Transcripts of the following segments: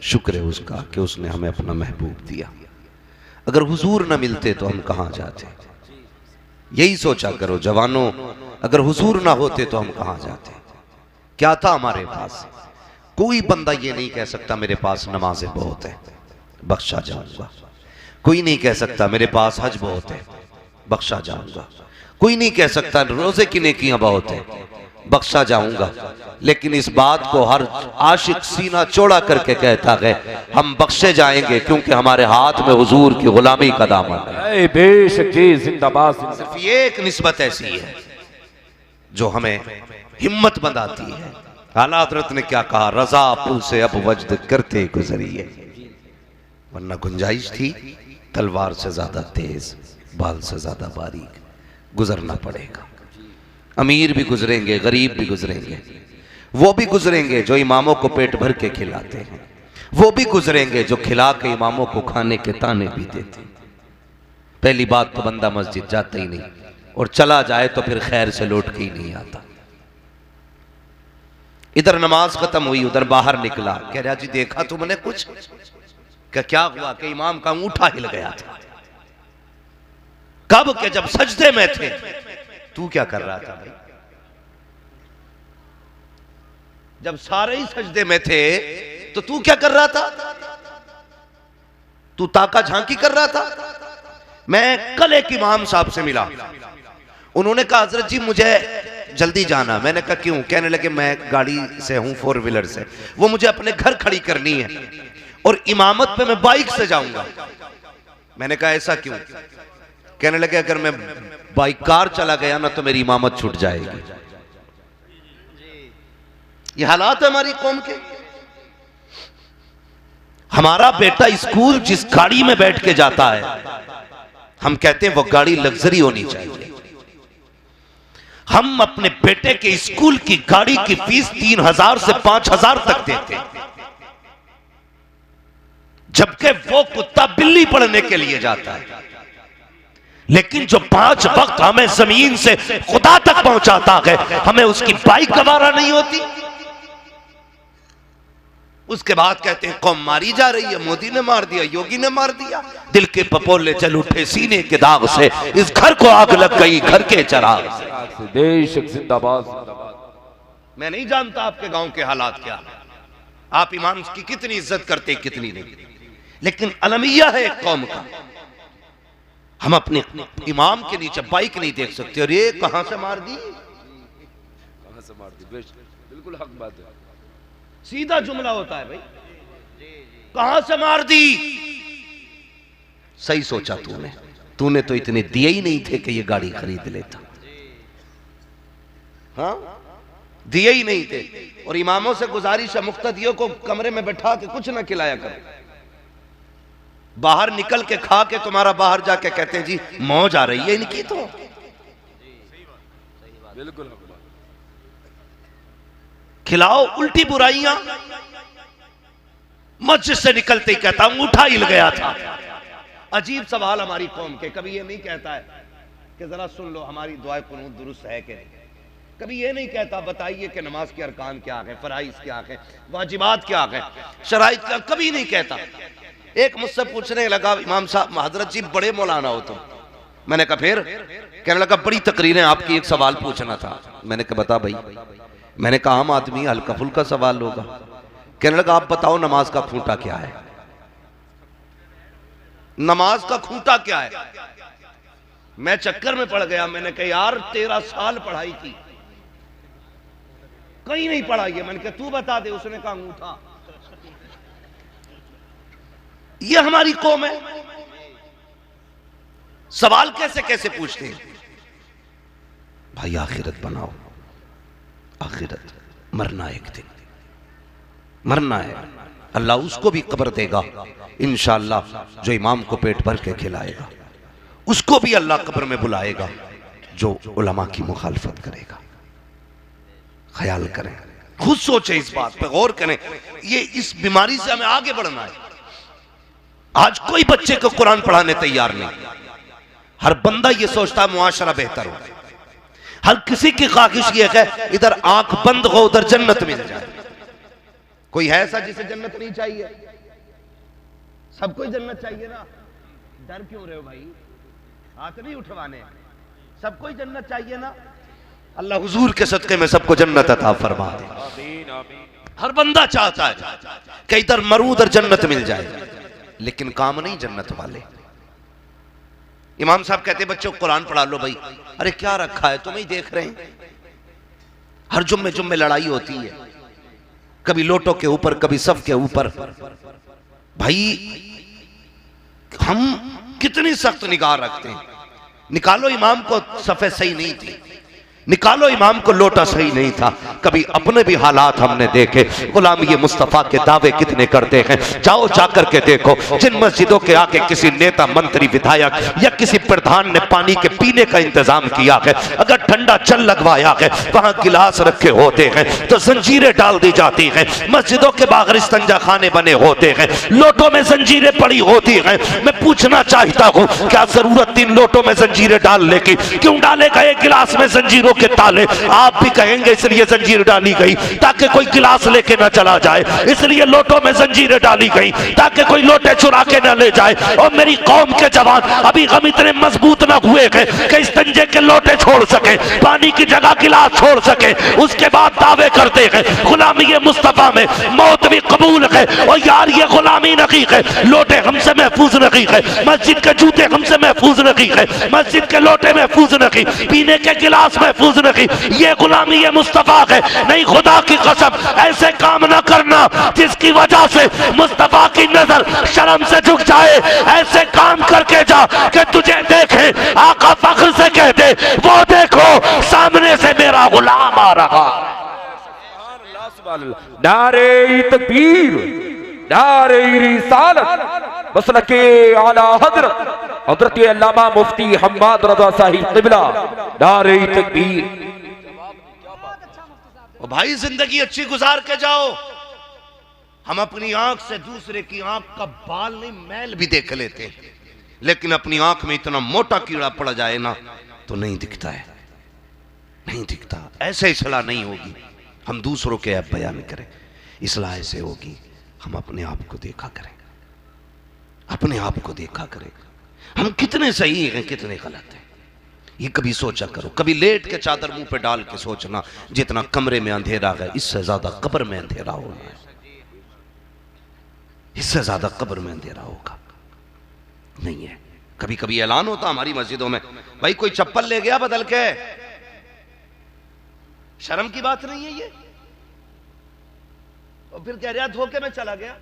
शुक्र है उसका कि उसने हमें अपना महबूब दिया। अगर हुजूर न मिलते तो हम कहाँ जाते? यही सोचा करो जवानों, अगर हुजूर ना होते तो हम कहाँ जाते? क्या था हमारे पास? कोई बंदा ये नहीं कह सकता मेरे पास नमाजें बहुत है, बख्शा जाऊंगा। कोई नहीं कह सकता मेरे पास हज बहुत है, बख्शा जाऊंगा। कोई नहीं कह सकता रोजे की नेकियां बहुत है, बख्शा जाऊंगा। लेकिन इस बात को हर आशिक सीना चौड़ा करके कहता है हम बख्शे जाएंगे क्योंकि हमारे हाथ में हुजूर की गुलामी का दामन है। बेशक जी, जिंदाबाद। सिर्फ ये एक निस्बत ऐसी है जो हमें हिम्मत बनाती है। आला हज़रत ने क्या कहा, रजा पुल से अब वजद करते गुजरिए, वरना गुंजाइश थी तलवार से ज्यादा तेज, बाल से ज्यादा बारीक गुजरना पड़ेगा। अमीर भी गुजरेंगे, गरीब भी गुजरेंगे, वो भी गुजरेंगे जो इमामों को पेट भर के खिलाते हैं, वो भी गुजरेंगे जो खिला के इमामों को खाने के ताने भी देते हैं। पहली बात तो बंदा मस्जिद जाता ही नहीं, और चला जाए तो फिर खैर से लौट के ही नहीं आता। इधर नमाज खत्म हुई, उधर बाहर निकला, कह रहा जी देखा तुमने कुछ? क्या हुआ? कि इमाम का अंगूठा हिल गया था। कब? के जब सजदे में थे। तू क्या कर रहा था भाई? जब सारे ही सजदे में थे तो तू क्या कर रहा था? तू ताका झांकी कर रहा था। मैं कल एक इमाम साहब से मिला, उन्होंने कहा हजरत जी मुझे जल्दी जाना। मैंने कहा क्यों? कहने लगे मैं गाड़ी से हूं, 4 व्हीलर से, वो मुझे अपने घर खड़ी करनी है और इमामत पे मैं बाइक से जाऊंगा। मैंने कहा ऐसा क्यों? कहने लगे अगर मैं बाइक कार चला गया ना तो मेरी इमामत छूट जाएगी। ये हालात है हमारी कौम के। हमारा बेटा स्कूल जिस गाड़ी में बैठ के जाता है, हम कहते हैं वो गाड़ी लग्जरी होनी चाहिए। हम अपने बेटे के स्कूल की गाड़ी की फीस 3000 से 5000 तक देते, जबकि वो कुत्ता बिल्ली पढ़ने के लिए जाता है। लेकिन जो 5 वक्त हमें जमीन से खुदा तक पहुंचाता है, हमें उसकी बाइक गवारा नहीं होती। उसके बाद कहते हैं कौम मारी जा रही है, मोदी ने मार दिया, योगी ने मार दिया। दिल के पपोले चल उठे सीने के दाग से, इस घर को आग लग गई घर के चराग से। बेशक, जिंदाबाद। मैं नहीं जानता आपके गांव के हालात क्या है, आप इमाम की कितनी इज्जत करते कितनी नहीं, लेकिन अलमिया है एक कौम का। हम अपने इमाम के नीचे बाइक नहीं देख सकते। और ये कहां से मार दी? कहां से मार दी? बिल्कुल हक बात है। सीधा जुमला होता है भाई, कहां से मार दी? सही सोचा तूने तो इतने दिए ही नहीं थे कि ये गाड़ी खरीद लेता। हाँ, दिए ही नहीं थे। और इमामों से गुजारिश है मुक्तदियों को कमरे में बैठा के कुछ ना खिलाया करो, बाहर निकल के खा के तुम्हारा बाहर जाके कहते हैं जी मौज आ रही है इनकी। तो बिल्कुल खिलाओ उल्टी बुराइयां। मस्जिद से निकलते ही कहता हूं उठा हिल गया था। अजीब सवाल हमारी कौम के। कभी ये नहीं कहता है कि जरा सुन लो हमारी दुआ कुनूत दुरुस्त है कि नहीं। कभी ये नहीं कहता बताइए कि नमाज के अरकान क्या है, फराइज क्या है, वाजिबात क्या है, शराइत क्या। कभी नहीं कहता। एक मुझसे पूछने लगा इमाम साहब हजरत जी बड़े मौलाना हो तुम। मैंने कहा फिर? कहने लगा बड़ी तकरीरें आपकी, एक सवाल पूछना था। मैंने कहा बता भाई। मैंने कहा आम आदमी हल्का फुल्का सवाल होगा। कहने लगा आप बताओ नमाज का खूंटा क्या है? नमाज का खूंटा क्या है? मैं चक्कर में पड़ गया। मैंने कहा यार 13 साल पढ़ाई की, कहीं नहीं पढ़ा ये। मैंने कहा तू बता दे। उसने कहा अंगूठा। ये हमारी कौम है। सवाल कैसे कैसे पूछते हैं भाई। आखिरत बनाओ, आखिरत मरना एक दिन, मरना है। अल्लाह उसको भी कब्र देगा इंशाअल्लाह जो इमाम को पेट भर के खिलाएगा। उसको भी अल्लाह कब्र में बुलाएगा जो उलमा की मुखालफत करेगा। ख्याल करें, खुद सोचें, इस बात पे गौर करें। ये इस बीमारी से हमें आगे बढ़ना है। आज कोई बच्चे को कुरान पढ़ाने तैयार नहीं। हर बंदा ये सोचता है मुआशरा बेहतर हो। हर किसी की ख्वाहिश ये है इधर आंख बंद हो उधर जन्नत मिल जाए। कोई है ऐसा जिसे जन्नत नहीं चाहिए? सबको ही जन्नत चाहिए ना। डर क्यों रहे हो भाई? हाथ नहीं उठवाने, सबको ही जन्नत चाहिए ना। अल्लाह हुजूर के सदके में सबको जन्नत अता फरमा दे। आमीन आमीन। हर बंदा चाहता है कि इधर मरूं उधर जन्नत मिल जाए, लेकिन काम नहीं जन्नत वाले। इमाम साहब कहते बच्चों कुरान पढ़ा लो भाई। अरे क्या रखा है, तुम ही देख रहे हैं, हर जुम्मे जुम्मे लड़ाई होती है, कभी लोटों के ऊपर कभी सफ के ऊपर। भाई हम कितनी सख्त निगाह रखते हैं। निकालो इमाम को सफे सही नहीं थी, निकालो इमाम को लोटा सही नहीं था, कभी अपने भी हालात हमने देखे। गुलामी मुस्तफ़ा के दावे कितने करते हैं, जाओ जाकर के देखो। जिन मस्जिदों के आके किसी नेता मंत्री विधायक या किसी प्रधान ने पानी के पीने का इंतजाम किया है, अगर ठंडा चल लगवाया है, वहां गिलास रखे होते हैं तो जंजीरें डाल दी जाती हैं। मस्जिदों के बाहर इस्तंजा खाने बने होते हैं, लोटों में जंजीरें पड़ी होती हैं। मैं पूछना चाहता हूं, क्या जरूरत तीन लोटों में जंजीरें डालने की? क्यों डाले गए गिलास में जंजीरों के ताले? आप भी कहेंगे इसलिए जंजीर डाली गई ताकि कोई गिलास लेके ना चला जाए, इसलिए लोटों में जंजीरें डाली गई ताकि कोई लोटे चुरा के ना ले जाए। और मेरी कौम के जवान अभी हम इतने मजबूत ना हुए हैं कि इस्तंजे के लोटे छोड़ सके, पानी की जगह गिलास छोड़ सके। उसके बाद दावे करते हैं गुलामी मुस्तफा में मौत भी कबूल है। और यार ये गुलामी नहीं है, लोटे हमसे महफूज नहीं है, मस्जिद के जूते हमसे महफूज नहीं है, मस्जिद के लोटे महफूज नहीं, पीने के गिलास महफूज नहीं, ये गुलामी ये मुस्तफा है। नहीं, खुदा की कसम ऐसे काम ना करना जिसकी वजह से मुस्तफा की नजर शर्म से झुक जाए। ऐसे काम करके जा कि तुझे देखे आका फख्र से कह दे, वो देखो सामने से मेरा गुलाम आ रहा। नारे तकबीर, नारे रिसालत, मसलके आला हजरत हजरत अल्लामा मुफ्ती हम्माद रज़ा साहिब क़िबला, नारे तकबीर। भाई जिंदगी अच्छी गुजार के जाओ। हम अपनी आंख से दूसरे की आंख का बाल नहीं मैल भी देख लेते हैं, लेकिन अपनी आंख में इतना मोटा कीड़ा पड़ जाए ना तो नहीं दिखता है, नहीं दिखता। ऐसे इसलाह नहीं होगी हम दूसरों के ऐप बयान करें, इसलाह ऐसे होगी हम अपने आप को देखा करें, अपने आप को देखा करें, हम कितने सही हैं कितने गलत हैं। ये कभी सोचा करो, कभी लेट के चादर मुंह पे डाल के सोचना, जितना कमरे में अंधेरा है इससे ज्यादा कब्र में अंधेरा होना है, इससे ज्यादा कब्र में अंधेरा होगा नहीं है। कभी कभी ऐलान होता हमारी मस्जिदों में, भाई कोई चप्पल ले गया बदल के, शर्म की बात नहीं है ये। और फिर कह रहा धोखे में चला गया।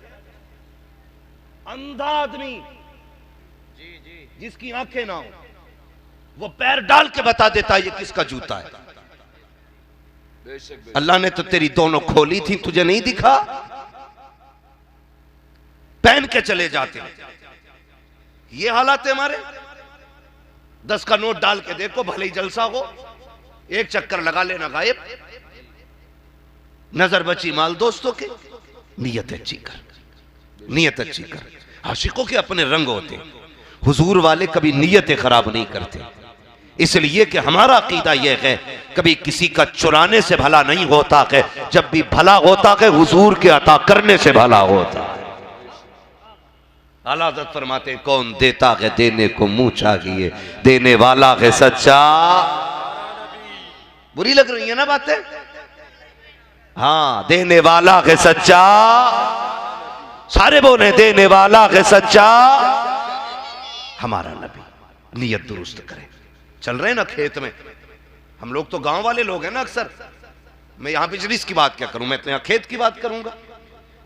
अंधा आदमी जिसकी आंखें ना हो वो पैर डाल के बता देता है ये किसका जूता है। अल्लाह ने तो तेरी दोनों खोली थी, तुझे नहीं दिखा? पहन के चले जाते हैं। ये हालात है हमारे। 10 का नोट डाल के देखो, भले ही जलसा हो, एक चक्कर लगा लेना गायब। नजर बची माल दोस्तों के, नियत अच्छी कर, नियत अच्छी कर। आशिकों के अपने रंग होते, हुजूर वाले कभी नियतें खराब नहीं करते, इसलिए कि हमारा अकीदा यह है कभी किसी का चुराने से भला नहीं होता है, जब भी भला होता है हुजूर के अता करने से भला होता है। आला हज़रत फरमाते कौन देता है देने को मुंह चाहिए, देने वाला है सच्चा। बुरी लग रही है ना बातें? हाँ, देने वाला है सच्चा। सारे बोले देने वाला है सच्चा। हमारा नबी नियत दुरुस्त करे। चल रहे ना खेत में, हम लोग तो गांव वाले लोग हैं ना अक्सर। मैं यहां बिजनेस की बात क्या करूं, मैं तो यहां खेत की बात करूंगा।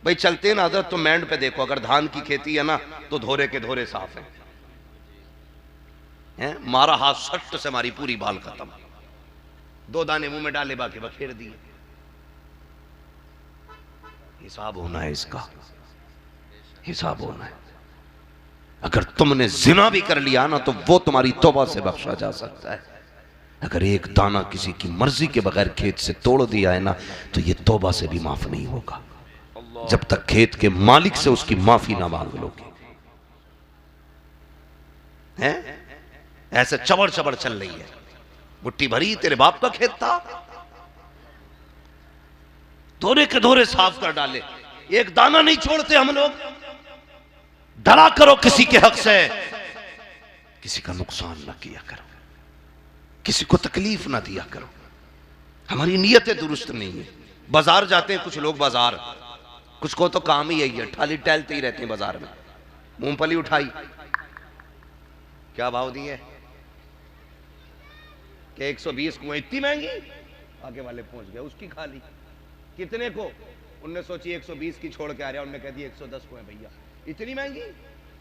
भाई चलते ना हजरत तो मैंड पे देखो, अगर धान की खेती है ना तो धोरे के धोरे साफ है। मारा हाथ सट से मारी पूरी बाल खत्म, 2 दाने मुंह में डाले बाकी बखेर दिए। हिसाब होना है इसका, हिसाब होना है। अगर तुमने जिना भी कर लिया ना तो वो तुम्हारी तौबा से बख्शा जा सकता है। अगर एक दाना किसी की मर्जी के बगैर खेत से तोड़ दिया है ना तो ये तौबा से भी माफ नहीं होगा, जब तक खेत के मालिक से उसकी माफी ना मांग लोगे। हैं? ऐसे चबड़ चबड़ चल रही है, मुट्ठी भरी तेरे बाप का खेत था, धोरे के धोरे साफ कर डाले, एक दाना नहीं छोड़ते हम लोग। डरा करो किसी के हक से, किसी का नुकसान ना किया करो, किसी को तकलीफ ना दिया करो। हमारी नीयतें दुरुस्त नहीं है। बाजार जाते हैं कुछ लोग, बाजार कुछ को तो काम ही यही है, खाली टहलते ही रहते हैं बाजार में। मूंगफली उठाई, क्या भाव दिए? कि 120 को, इतनी महंगी? आगे वाले पहुंच गए, उसकी खा ली। कितने को? उनने सोची 120 की छोड़ के आ रहा, उनने कह दी 110 को है भैया, इतनी महंगी,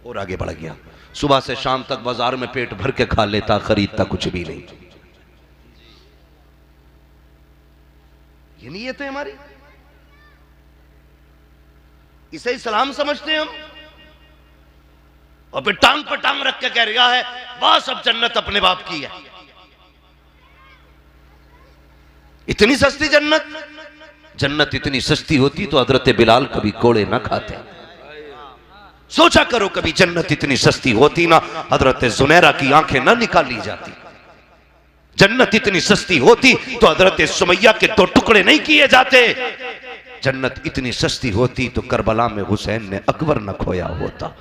और आगे बढ़ गया। सुबह से शाम तक बाजार में पेट भर के खा लेता, खरीदता कुछ भी नहीं। ये नीयत है हमारी, इसे इस्लाम समझते हैं हम। और फिर टांग पर टांग रख के कह रहा है बस अब जन्नत अपने बाप की है। इतनी सस्ती जन्नत, जन्नत इतनी सस्ती होती तो हजरत बिलाल कभी कोड़े ना खाते। सोचा करो कभी जन्नत इतनी सस्ती होती ना हजरत जुनैरा की आंखें ना निकाली जाती। जन्नत इतनी सस्ती होती तो हजरत सुमैया के 2 टुकड़े नहीं किए जाते। जन्नत इतनी सस्ती होती तो करबला में हुसैन ने अकबर न खोया होता,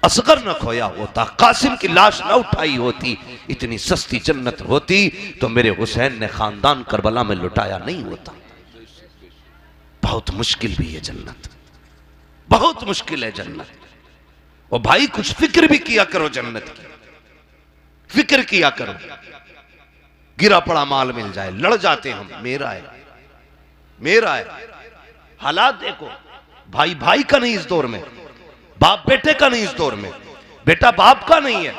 असगर न खोया होता, कासिम की लाश न उठाई होती। इतनी सस्ती जन्नत होती तो मेरे हुसैन ने खानदान करबला में लुटाया नहीं होता। बहुत मुश्किल भी है जन्नत, बहुत मुश्किल है जन्नत। और भाई कुछ फिक्र भी किया करो जन्नत की, फिक्र किया करो। गिरा पड़ा माल मिल जाए, लड़ जाते हम, मेरा है मेरा है। हालात देखो, भाई भाई का नहीं इस दौर में, बाप बेटे का नहीं इस दौर में, बेटा बाप का नहीं है।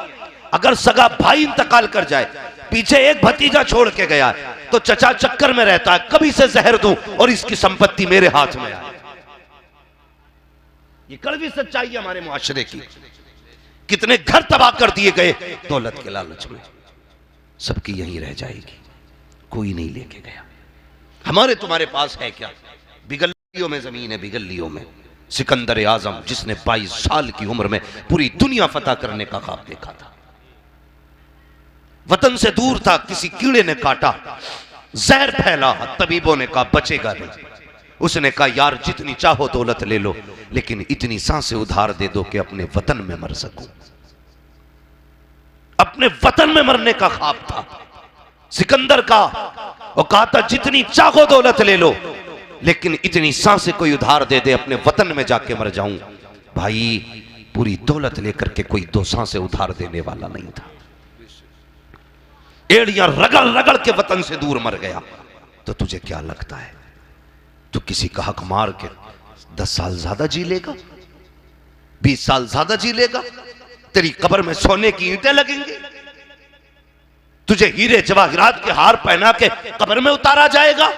अगर सगा भाई इंतकाल कर जाए, पीछे एक भतीजा छोड़ के गया है, तो चचा चक्कर में रहता है कभी से जहर दूं और इसकी संपत्ति मेरे हाथ में आए। ये कड़वी सच्चाई है हमारे मुआशरे की। कितने घर तबाह कर दिए गए दौलत के लालच में। सबकी यहीं रह जाएगी, कोई नहीं लेके गया। हमारे तुम्हारे पास है क्या? बिगलियों में जमीन है, बिगलियों में। सिकंदर आजम जिसने 22 साल की उम्र में पूरी दुनिया फतह करने का ख्वाब देखा था, वतन से दूर था, किसी कीड़े ने काटा, जहर फैला, तबीबों ने कहा बचेगा नहीं। उसने कहा यार जितनी चाहो दौलत ले लो, लेकिन इतनी सांसें उधार दे दो कि अपने वतन में मर सकूं। अपने वतन में मरने का ख्वाब था सिकंदर का। और कहा था जितनी चाहो दौलत ले लो, लेकिन इतनी सांसें कोई उधार दे दे, अपने वतन में जाके मर जाऊं। भाई पूरी दौलत लेकर के कोई 2 सांसें उधार देने वाला नहीं था। एड़ियां रगड़ रगड़ के वतन से दूर मर गया। तो तुझे क्या लगता है तू किसी का हक मार के 10 साल ज्यादा जी लेगा, 20 साल ज्यादा जी लेगा? तेरी कब्र में सोने की ईंटें लगेंगी, तुझे हीरे जवाहरात के हार पहना के कब्र में उतारा जाएगा।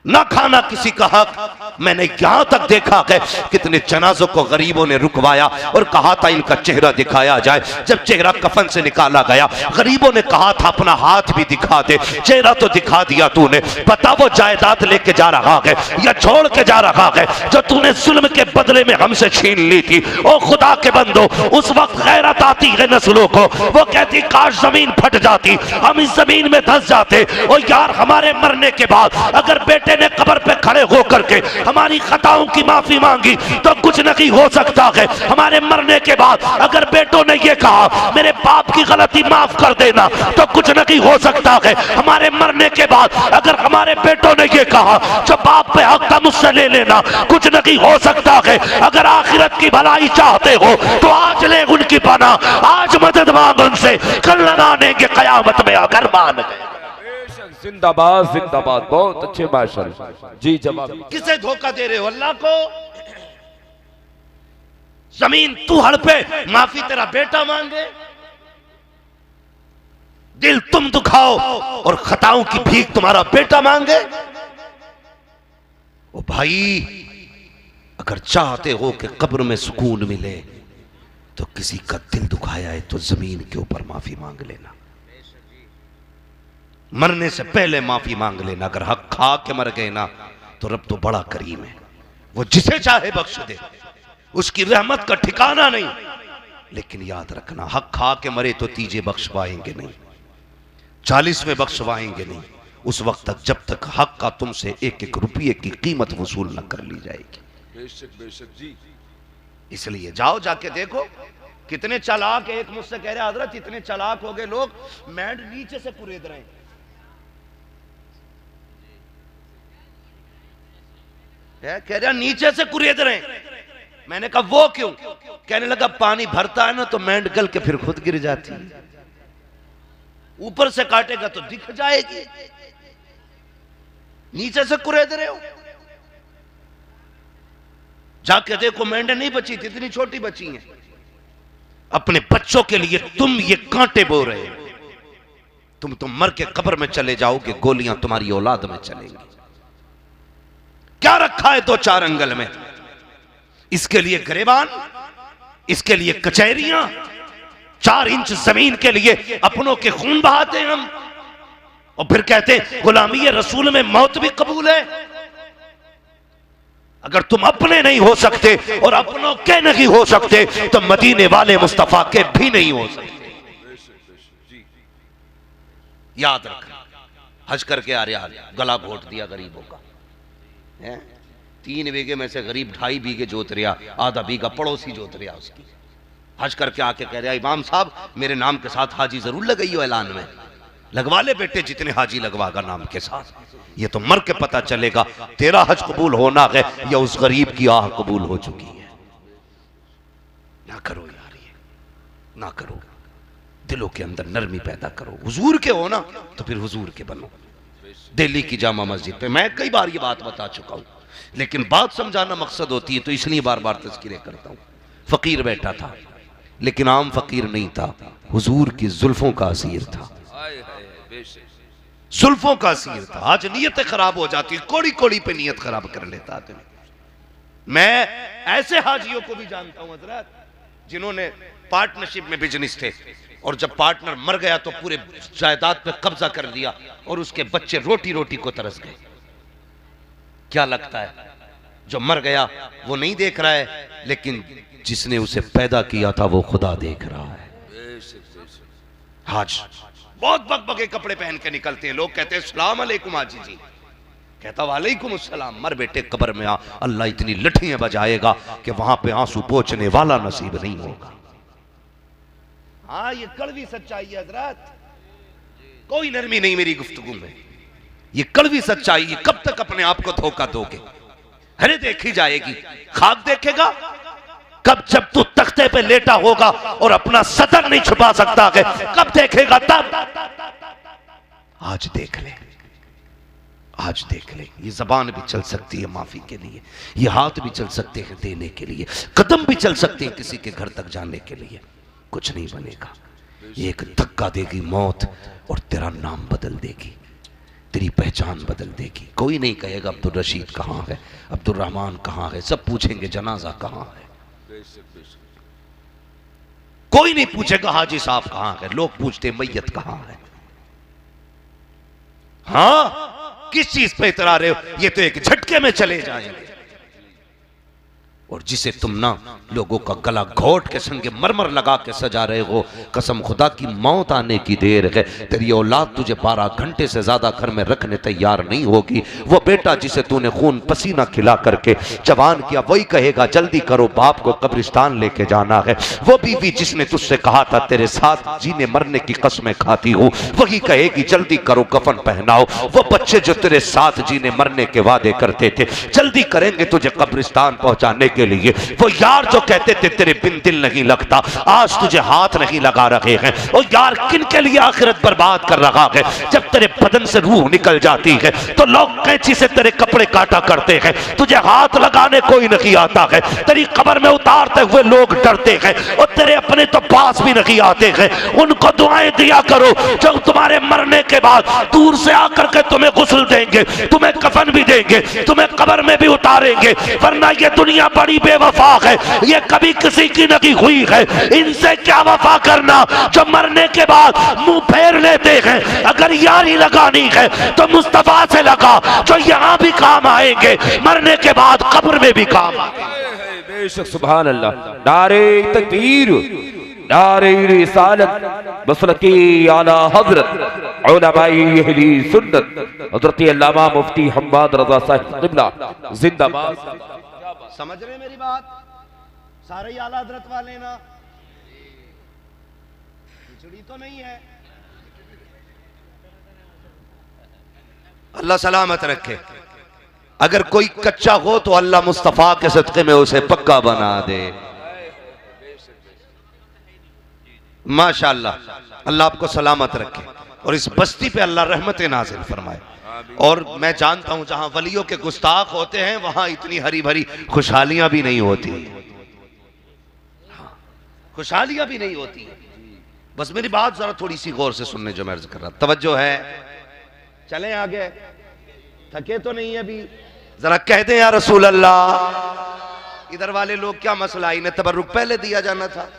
ना खाना किसी का हक। मैंने यहां तक देखा कि कितने जनाजों को गरीबों ने रुकवाया और कहा था इनका चेहरा दिखाया जाए। जब चेहरा कफन से निकाला गया, गरीबों ने कहा था अपना हाथ भी दिखा दे, चेहरा तो दिखा दिया तूने, बता वो जायदाद लेके जा रहा है या छोड़ के जा रहा है जो तूने जुल्म के बदले में हमसे छीन ली थी। ओ खुदा के बंदो, उस वक्त गैरत आती है नस्लों को, वो कहती काश जमीन फट जाती, हम इस जमीन में धंस जाते। और यार हमारे मरने के बाद अगर बेटे ने कब्र पे खड़े होकर के हमारी खताओं की माफी मांगी तो कुछ नहीं हो सकता है। हमारे मरने के बाद अगर बेटों ने ये कहा मेरे बाप की गलती माफ कर देना तो कुछ नहीं हो सकता है। हमारे मरने के बाद अगर हमारे बेटों ने ये कहा जो बाप पे हक था मुझसे ले लेना, कुछ नहीं हो सकता है। अगर आखिरत की भलाई चाहते हो तो आज ले उनकी पना, आज मदद मांग उनसे, कल लगाने के कयामत में अगर मान गए। जिंदाबाद जिंदाबाद, बहुत अच्छे माशाल्लाह जी। जवाब किसे धोखा दे रहे हो? अल्लाह को। जमीन तू हड़पे, माफी तेरा बेटा मांगे। दिल तुम दुखाओ और खताओं की भीख तुम्हारा बेटा मांगे। ओ भाई अगर चाहते हो कि कब्र में सुकून मिले तो किसी का दिल दुखाया है तो जमीन के ऊपर माफी मांग लेना, मरने से पहले माफी मांग लेना। अगर हक खा के मर गए ना तो रब तो बड़ा करीम है, वो जिसे चाहे बख्श दे, उसकी रहमत का ठिकाना नहीं। लेकिन याद रखना हक खा के मरे तो तीजे बख्शवाएंगे नहीं, 40वें बख्शवाएंगे नहीं, उस वक्त तक जब तक हक का तुमसे एक एक रुपये की कीमत वसूल न कर ली जाएगी। बेशक जी। इसलिए जाओ, जाके देखो कितने चालाक। एक मुझसे कह रहे हजरत इतने चालाक हो गए लोग, मैंड नीचे से कुरेद रहे हैं। कह रहा नीचे से कुरेद रहे हैं। मैंने कहा वो क्यों? कहने लगा पानी भरता है ना तो मैंड गल के फिर खुद गिर जाती है, ऊपर से काटेगा तो दिख जाएगी, नीचे से कुरेद रहे हो। जाके देखो मेंढे नहीं बची थी, इतनी छोटी बची हैं। अपने बच्चों के लिए तुम ये कांटे बो रहे हो। तुम तो मर के कब्र में चले जाओगे, गोलियां तुम्हारी औलाद में चलेंगी। क्या रखा है 2-4 अंगल में? इसके लिए गिरेबान, इसके लिए कचहरियां, 4 इंच जमीन के लिए अपनों के खून बहाते हैं हम, और फिर कहते हैं गुलामी रसूल में मौत भी कबूल है। अगर तुम अपने नहीं हो सकते और अपनों के नहीं हो सकते तो मदीने वाले मुस्तफा के भी नहीं हो सकते। याद रखना, हज करके आ रहा, गला घोट दिया गरीबों का है। 3 बीघे में से गरीब 2.5 बीघे जोत रहा, आधा बीघा पड़ोसी जोत रहा उसकी। हज करके आके कह रहा इमाम साहब मेरे नाम के साथ हाजी जरूर लगाइयो ऐलान में। लगवा ले बेटे जितने हाजी लगवागा नाम के साथ, ये तो मर के पता चलेगा तेरा हज कबूल होना है या उस गरीब की आह कबूल हो चुकी है। ना करो यार, ये ना करो। दिलों के अंदर नरमी पैदा करो। हुजूर के हो ना तो फिर हुजूर के बनो। दिल्ली की जामा मस्जिद पे मैं कई बार ये बात बता चुका हूं, लेकिन बात समझाना मकसद होती है तो इसलिए बार बार तज़किरे करता हूं। फकीर बैठा था, लेकिन आम फकीर नहीं था, हुजूर की जुल्फों का असीर था। जुल्फों का असीर था। आज नीयत खराब हो जाती, कोड़ी कोड़ी पे नीयत खराब कर लेता आदमी। मैं ऐसे हाजियों को भी जानता हूं हजरत, जिन्होंने पार्टनरशिप में बिजनेस थे और जब पार्टनर मर गया तो पूरे जायदाद पे कब्जा कर लिया और उसके बच्चे रोटी रोटी को तरस गए। क्या लगता है जो मर गया वो नहीं देख रहा है, लेकिन जिसने उसे पैदा किया था वो खुदा देख रहा है। आज बहुत बकबके कपड़े पहन के निकलते हैं, लोग कहते हैं सलाम अलैकुम हाजी जी, कहता वालेकुम अस्सलाम। मर बेटे कब्र में आ, अल्लाह इतनी लठियां बजाएगा कि वहां पे आंसू पोंछने वाला नसीब नहीं होगा। हाँ ये कड़वी सच्चाई है हजरत, कोई नरमी नहीं मेरी गुफ्तगू में, ये कड़वी सच्चाई है। कब तक अपने आप को धोखा दोगे? अरे देखी जाएगी, खाक देखेगा कब? जब तू तख्ते पे लेटा होगा और अपना सतर नहीं छुपा सकता है, कब देखेगा? तब। आज देख ले, आज देख ले। ये जबान भी चल सकती है माफी के लिए, ये हाथ भी चल सकते हैं देने के लिए, कदम भी चल सकते हैं किसी के घर तक जाने के लिए। कुछ नहीं बनेगा, एक धक्का देगी मौत और तेरा नाम बदल देगी, तेरी पहचान बदल देगी। कोई नहीं कहेगा अब्दुल रशीद कहाँ है, अब्दुल रहमान कहाँ है, सब पूछेंगे जनाजा कहाँ है। कोई नहीं पूछेगा हाजी साहब कहाँ है, लोग पूछते मैयत कहाँ है। हाँ किस चीज पे इतरा रहे हो? ये तो एक झटके में चले जाएंगे। और जिसे तुम ना लोगों का गला घोट के संगे मरमर लगा के सजा रहे हो, कसम खुदा की मौत आने की देर है, तेरी औलाद तुझे 12 घंटे से ज्यादा घर में रखने तैयार नहीं होगी। वो बेटा जिसे तूने खून पसीना खिला करके जवान किया, वही कहेगा जल्दी करो बाप को कब्रिस्तान लेके जाना है। वो बीवी जिसने तुझसे कहा था तेरे साथ जीने मरने की कसमें खाती हूँ, वही कहेगी जल्दी करो कफन पहनाओ। वो बच्चे जो तेरे साथ जीने मरने के वादे करते थे, जल्दी करेंगे तुझे कब्रिस्तान पहुंचाने के लिए। वो यार जो कहते थे तेरे बिन दिल नहीं लगता, आज तुझे हाथ नहीं लगा रहे हैं। ओ यार किन के लिए आखिरत बर्बाद कर रहा है? जब तेरे बदन से रूह निकल जाती है तो लोग कैंची से तेरे कपड़े काटा करते हैं, तुझे हाथ लगाने कोई नहीं आता है। तेरी कब्र में उतारते हुए लोग डरते हैं और तेरे अपने तो पास भी नहीं आते हैं। उनको दुआएं दिया करो जो तुम्हारे मरने के बाद दूर से आकर के तुम्हें गुस्ल देंगे, तुम्हें कफन भी देंगे, तुम्हें कब्र में भी उतारेंगे। वरना ये दुनिया बड़ी बेवफा है, ये कभी किसी की नहीं हुई है। इनसे क्या वफा करना जो मरने के बाद मुंह फेर लेते हैं। अगर यारी लगानी है तो मुस्तफा से लगा, जो यहाँ भी काम आएंगे मरने के बाद कब्र में भी काम आएंगे। बेशक सुभान अल्लाह। नारे तकबीर, नारे रिसालत, मसलकी आला हजरत उलमाए अहली सुन्नत हज़रत अल्लामा मुफ्ती हम्माद रज़ा साहिब क़िबला जिंदाबाद। समझ रहे मेरी बात? सारे ही आला हजरत वाले ना, खिचड़ी तो नहीं है। अल्लाह सलामत रखे। अगर कोई कच्चा हो तो अल्लाह मुस्तफा के सदक़े में उसे पक्का बना दे। माशाअल्लाह, अल्लाह आपको सलामत रखे और इस बस्ती पे अल्लाह रहमत नाज़िल फरमाए। और मैं जानता हूं जहां वलियों के गुस्ताख होते हैं वहां इतनी हरी भरी खुशहालियां भी नहीं होती, खुशहालियां भी नहीं होती। बस मेरी बात जरा थोड़ी सी गौर से सुनने जो मैं अर्ज कर रहा, तवज्जो है? चलें आगे, थके तो नहीं है अभी? जरा कह दें या रसूल अल्लाह। इधर वाले लोग क्या मसला, इन्हें तबर्रुक पहले दिया जाना था,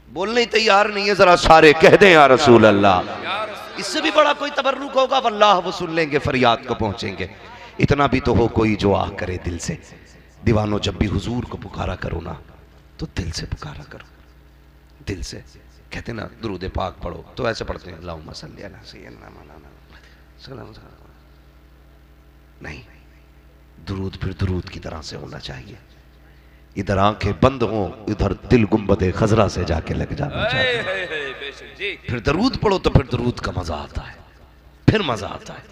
बोलने ही तैयार नहीं है। जरा सारे कह दें या रसूल अल्लाह। इससे भी बड़ा कोई तबर्रुक होगा वल्लाह वो सुन लेंगे, फरियाद को पहुंचेंगे। इतना भी तो हो कोई जो आह करे दिल से। दीवानों, जब भी हुजूर को पुकारा करो ना तो दिल से पुकारा करो, दिल से। कहते ना दुरूद पाक पढ़ो तो ऐसे पढ़ते हैं अल्लाहुम्मा सल्ली अला सय्यिदना मौलाना। नहीं, दुरूद फिर दुरूद की तरह से होना चाहिए। इधर आंखें बंद हो, इधर दिल गुंबदे खजरा से जाके लग जाना चाहिए। फिर दरूद पढ़ो तो फिर दरूद का मजा आता है, फिर मजा आता है।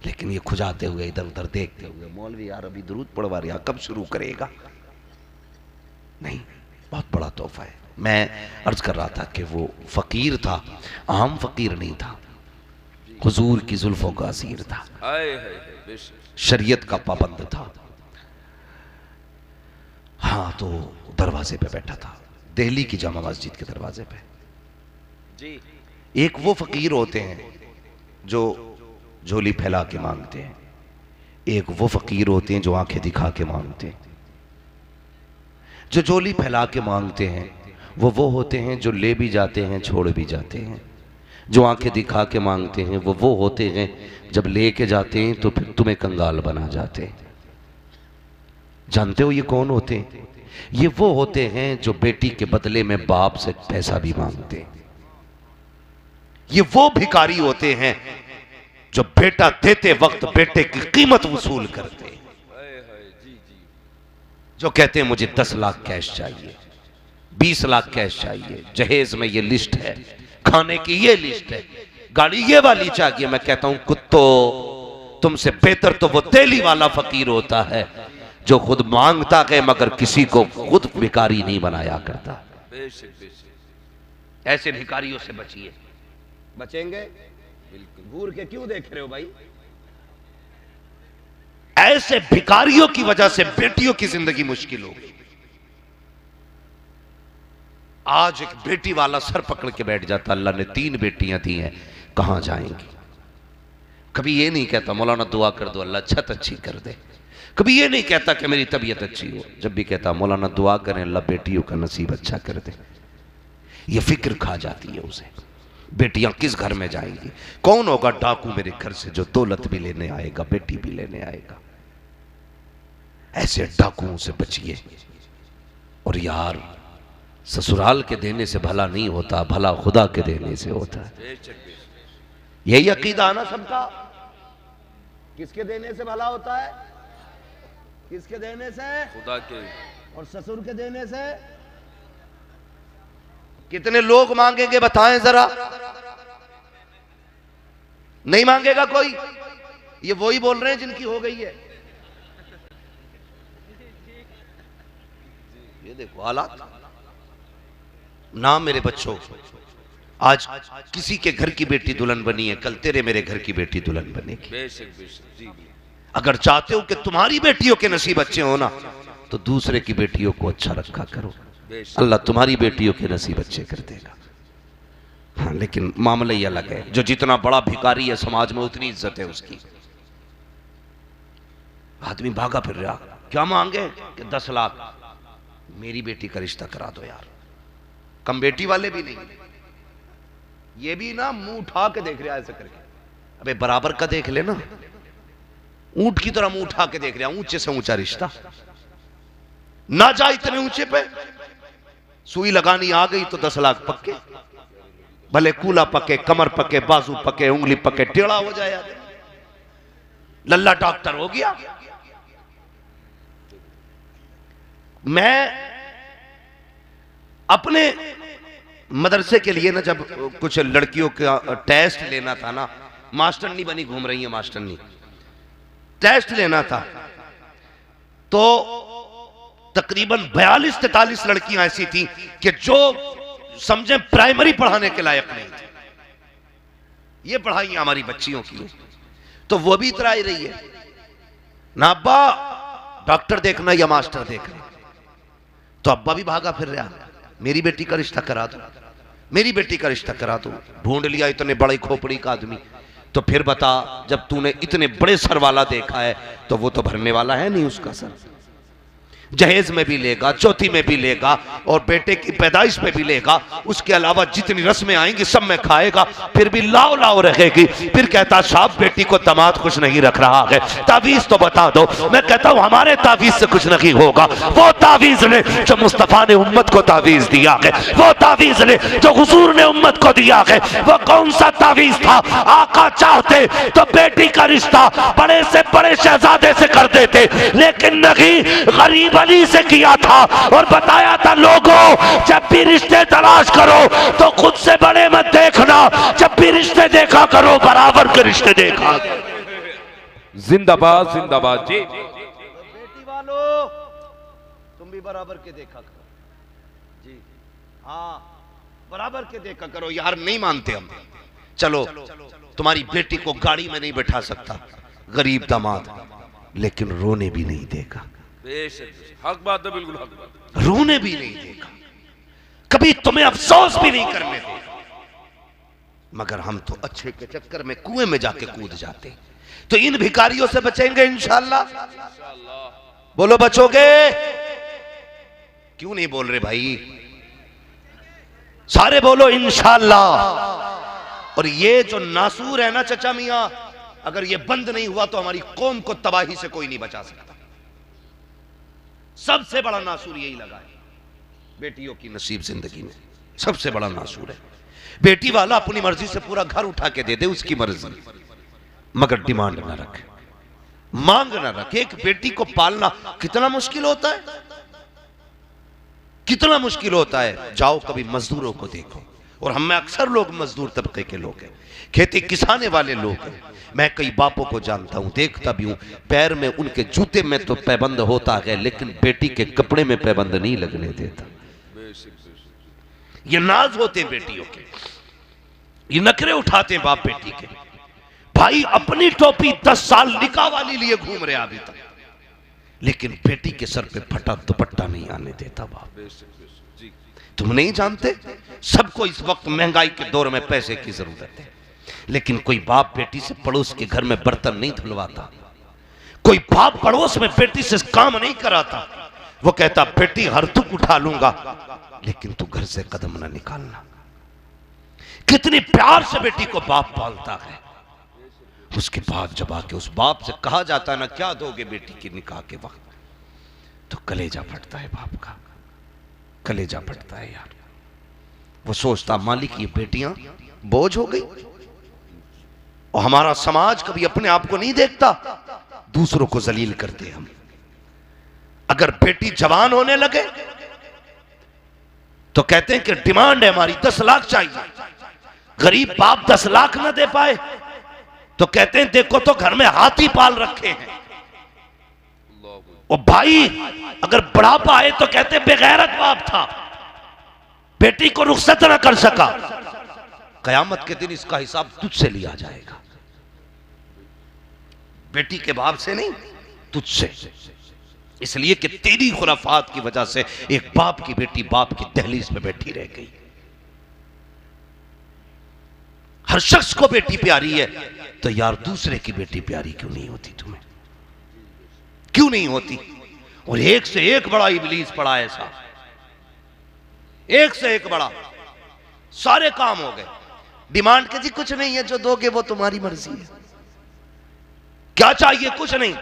लेकिन ये खुजाते हुए इधर उधर देखते हुए, मौलवी यार अभी दरूद पढ़वा रहा, कब शुरू करेगा? नहीं, बहुत बड़ा तोहफा है। मैं अर्ज कर रहा था कि वो फकीर था, आम फकीर नहीं था, हुजूर की जुल्फों का असीर था, शरीयत का पाबंद था। हाँ, तो दरवाजे पे बैठा था, दिल्ली की जामा मस्जिद के दरवाजे पे जी। एक वो फकीर होते हैं जो झोली फैला के मांगते हैं, एक वो फकीर होते हैं जो आंखें दिखा के मांगते हैं। जो झोली फैला के मांगते हैं वो होते हैं जो ले भी जाते हैं छोड़ भी जाते हैं। जो आंखें दिखा के मांगते हैं वो होते हैं जब लेके जाते हैं तो फिर तुम्हें कंगाल बना जाते हैं। जानते हो ये कौन होते हैं? ये वो होते हैं जो बेटी के बदले में बाप से पैसा भी मांगते हैं। ये वो भिखारी होते हैं जो बेटा देते वक्त बेटे की कीमत वसूल करते हैं, जो कहते हैं मुझे 10 लाख कैश चाहिए, 20 लाख कैश चाहिए, जहेज में ये लिस्ट है, खाने की ये लिस्ट है, गाड़ी ये वाली चाहिए। मैं कहता हूं कुत्तो, तुमसे बेहतर तो वो तेली वाला फकीर होता है जो खुद मांगता है मगर किसी को खुद भिखारी नहीं बनाया करता। ऐसे भिखारियों से बचिए। बचेंगे? घूर के क्यों देख रहे हो भाई? ऐसे भिखारियों की वजह से बेटियों की जिंदगी मुश्किल हो गई। आज एक बेटी वाला सर पकड़ के बैठ जाता, अल्लाह ने 3 बेटियां दी हैं, कहां जाएंगी? कभी ये नहीं कहता मौलाना दुआ कर दो अल्लाह छत अच्छी कर दे। कभी ये नहीं कहता कि मेरी तबीयत अच्छी हो। जब भी कहता मौलाना दुआ करें अल्लाह बेटियों का नसीब अच्छा कर दे। ये फिक्र खा जाती है उसे, बेटियां किस घर में जाएंगी? कौन होगा डाकू मेरे घर से जो दौलत भी लेने आएगा, बेटी भी लेने आएगा? ऐसे डाकुओं से बचिए। और यार, ससुराल के देने से भला नहीं होता, भला खुदा के देने से होता है। यही अकीदा है ना सबका? किसके देने से भला होता है? किसके देने से? खुदा के। और ससुर के देने से? कितने लोग मांगेंगे बताएं जरा? नहीं मांगेगा कोई। ये वही बोल रहे हैं जिनकी हो गई है। ये देखो हालात ना मेरे बच्चों। आज किसी के घर की बेटी दुल्हन बनी है, कल तेरे मेरे घर की बेटी दुल्हन बनेगी। बेशक बेशक जी। अगर चाहते हो कि तुम्हारी बेटियों के नसीब अच्छे हो ना, तो दूसरे की बेटियों को अच्छा रखा करो, अल्लाह तुम्हारी बेटियों के नसीब अच्छे कर देगा। हाँ, लेकिन मामला ही अलग है। जो जितना बड़ा भिखारी है समाज में उतनी इज्जत है उसकी। आदमी भागा फिर रहा, क्या मांगे कि 10 लाख, मेरी बेटी का रिश्ता करा दो यार। कम बेटी वाले भी नहीं, ये भी ना मुंह उठा के देख रहा है ऐसे करके। अबे बराबर का देख लेना, ऊंट की तरह मुंह उठा के देख रहा, ऊंचे से ऊंचा रिश्ता ना जा इतने ऊंचे पे। सुई लगानी आ गई तो 10 लाख पक्के। भले कूला पके, कमर पके, बाजू पके, उंगली पके, टेढ़ा हो जाए आदमी। लल्ला डॉक्टर हो गया। मैं अपने मदरसे के लिए ना जब कुछ लड़कियों का टेस्ट लेना था ना, मास्टरनी बनी घूम रही है, मास्टरनी टेस्ट लेना था, तो तकरीबन 42-43 लड़कियां ऐसी थी कि जो समझे प्राइमरी पढ़ाने के लायक नहीं थी। ये पढ़ाई हमारी बच्चियों की, तो वो भी इतराई रही है ना, अब्बा डॉक्टर देखना या मास्टर देखना। तो अब्बा भी भागा फिर रहा, मेरी बेटी का रिश्ता करा दो, मेरी बेटी का रिश्ता करा दो। ढूंढ लिया इतने बड़े खोपड़ी का आदमी। तो फिर बता, जब तूने इतने बड़े सर वाला देखा है तो वो तो भरने वाला है नहीं उसका सर। जहेज में भी लेगा, चौथी में भी लेगा, और बेटे की पैदाइश में भी लेगा। उसके अलावा जितनी रस्में आएंगी सब में खाएगा, फिर भी लाओ लाओ रहेगी। फिर कहता साहब बेटी को दामाद कुछ नहीं रख रहा है, तावीज तो बता दो। मैं कहता हूं हमारे तावीज से कुछ नहीं होगा। वो तावीज ने जो मुस्तफा ने उम्मत को तावीज दिया है, वो तावीज ने जो हुजूर ने उम्मत को दिया है, वो कौन सा तावीज था? आका चाहते तो बेटी का रिश्ता बड़े से बड़े शहजादे से कर देते, लेकिन नहीं, गरीब अली से किया था और बताया था लोगों जब भी रिश्ते तलाश करो तो खुद से बड़े मत देखना, जब भी रिश्ते देखा करो बराबर के रिश्ते देखा। जिंदाबाद जिंदाबाद जी। बेटी वालों तुम भी बराबर के देखा करो जी, हाँ बराबर के देखा करो। यार नहीं मानते हम, चलो तुम्हारी बेटी को गाड़ी में नहीं बैठा सकता गरीब दामाद, लेकिन रोने भी नहीं देगा। हक बात है, बिल्कुल हक बात। रोने भी नहीं देगा, कभी तुम्हें अफसोस भी नहीं करने देगा। मगर हम तो अच्छे के चक्कर में कुएं में जाके कूद जाते। तो इन भिखारियों से बचेंगे इंशाअल्लाह। बोलो बचोगे? क्यों नहीं बोल रहे भाई? सारे बोलो इंशाअल्लाह। और ये जो नासूर है ना चचा मियां, अगर ये बंद नहीं हुआ तो हमारी कौम को तबाही से कोई नहीं बचा सकता। सबसे बड़ा नासूर यही लगा है बेटियों की नसीब जिंदगी में, सबसे बड़ा नासूर है। बेटी वाला अपनी मर्जी से पूरा घर उठा के दे दे, उसकी मर्जी, मगर डिमांड ना रखे, मांग ना रखे। एक बेटी को पालना कितना मुश्किल होता है, कितना मुश्किल होता है। जाओ कभी मजदूरों को देखो, और हम में अक्सर लोग मजदूर तबके के लोग हैं, खेती किसाने वाले लोग हैं। मैं कई बापों को जानता हूं, देखता भी हूं, पैर में उनके जूते में तो पैबंद होता है, लेकिन बेटी के कपड़े में पैबंद नहीं लगने देता। ये नाज होते हैं बेटियों के, ये नखरे उठाते हैं बाप बेटी के। भाई अपनी टोपी 10 साल निकाह वाली लिए घूम रहे अभी तक, लेकिन बेटी के सर पे फटा दुपट्टा नहीं आने देता बाप। तुम नहीं जानते, सबको इस वक्त महंगाई के दौर में पैसे की जरूरत है, लेकिन कोई बाप बेटी से पड़ोस के घर में बर्तन नहीं धुलवाता, कोई बाप पड़ोस में बेटी से काम नहीं कराता। वो कहता बेटी हर दुख उठा लूंगा, लेकिन तू घर से कदम ना निकालना। कितनी प्यार से बेटी को बाप पालता है। उसके बाद जब आके उस बाप से कहा जाता है ना क्या दोगे बेटी के निकाह के वक्त, तो कलेजा फटता है बाप का, कलेजा फटता है यार। वो सोचता मालिक ये बेटियां बोझ हो गई। और हमारा समाज कभी अपने आप को नहीं देखता, दूसरों को जलील करते हम। अगर बेटी जवान होने लगे तो कहते हैं कि डिमांड है हमारी 10 लाख चाहिए। गरीब बाप 10 लाख ना दे पाए तो कहते हैं देखो तो घर में हाथी पाल रखे हैं। और भाई अगर बुढ़ापा आए तो कहते बेगैरत बाप था, बेटी को रुखसत ना कर सका। कयामत के दिन इसका हिसाब तुझसे लिया जाएगा, बेटी के बाप से नहीं, तुझसे। इसलिए कि तेरी खुराफात की वजह से एक बाप की बेटी बाप की दहलीज पे बैठी रह गई। हर शख्स को बेटी प्यारी है, तो यार दूसरे की बेटी प्यारी क्यों नहीं होती तुम्हें? क्यों नहीं होती? और एक से एक बड़ा इबलीस पड़ा ऐसा, एक से एक बड़ा, सारे काम हो गए। डिमांड के जी कुछ नहीं है, जो दोगे वो तुम्हारी मर्जी है। क्या चाहिए? कुछ नहीं,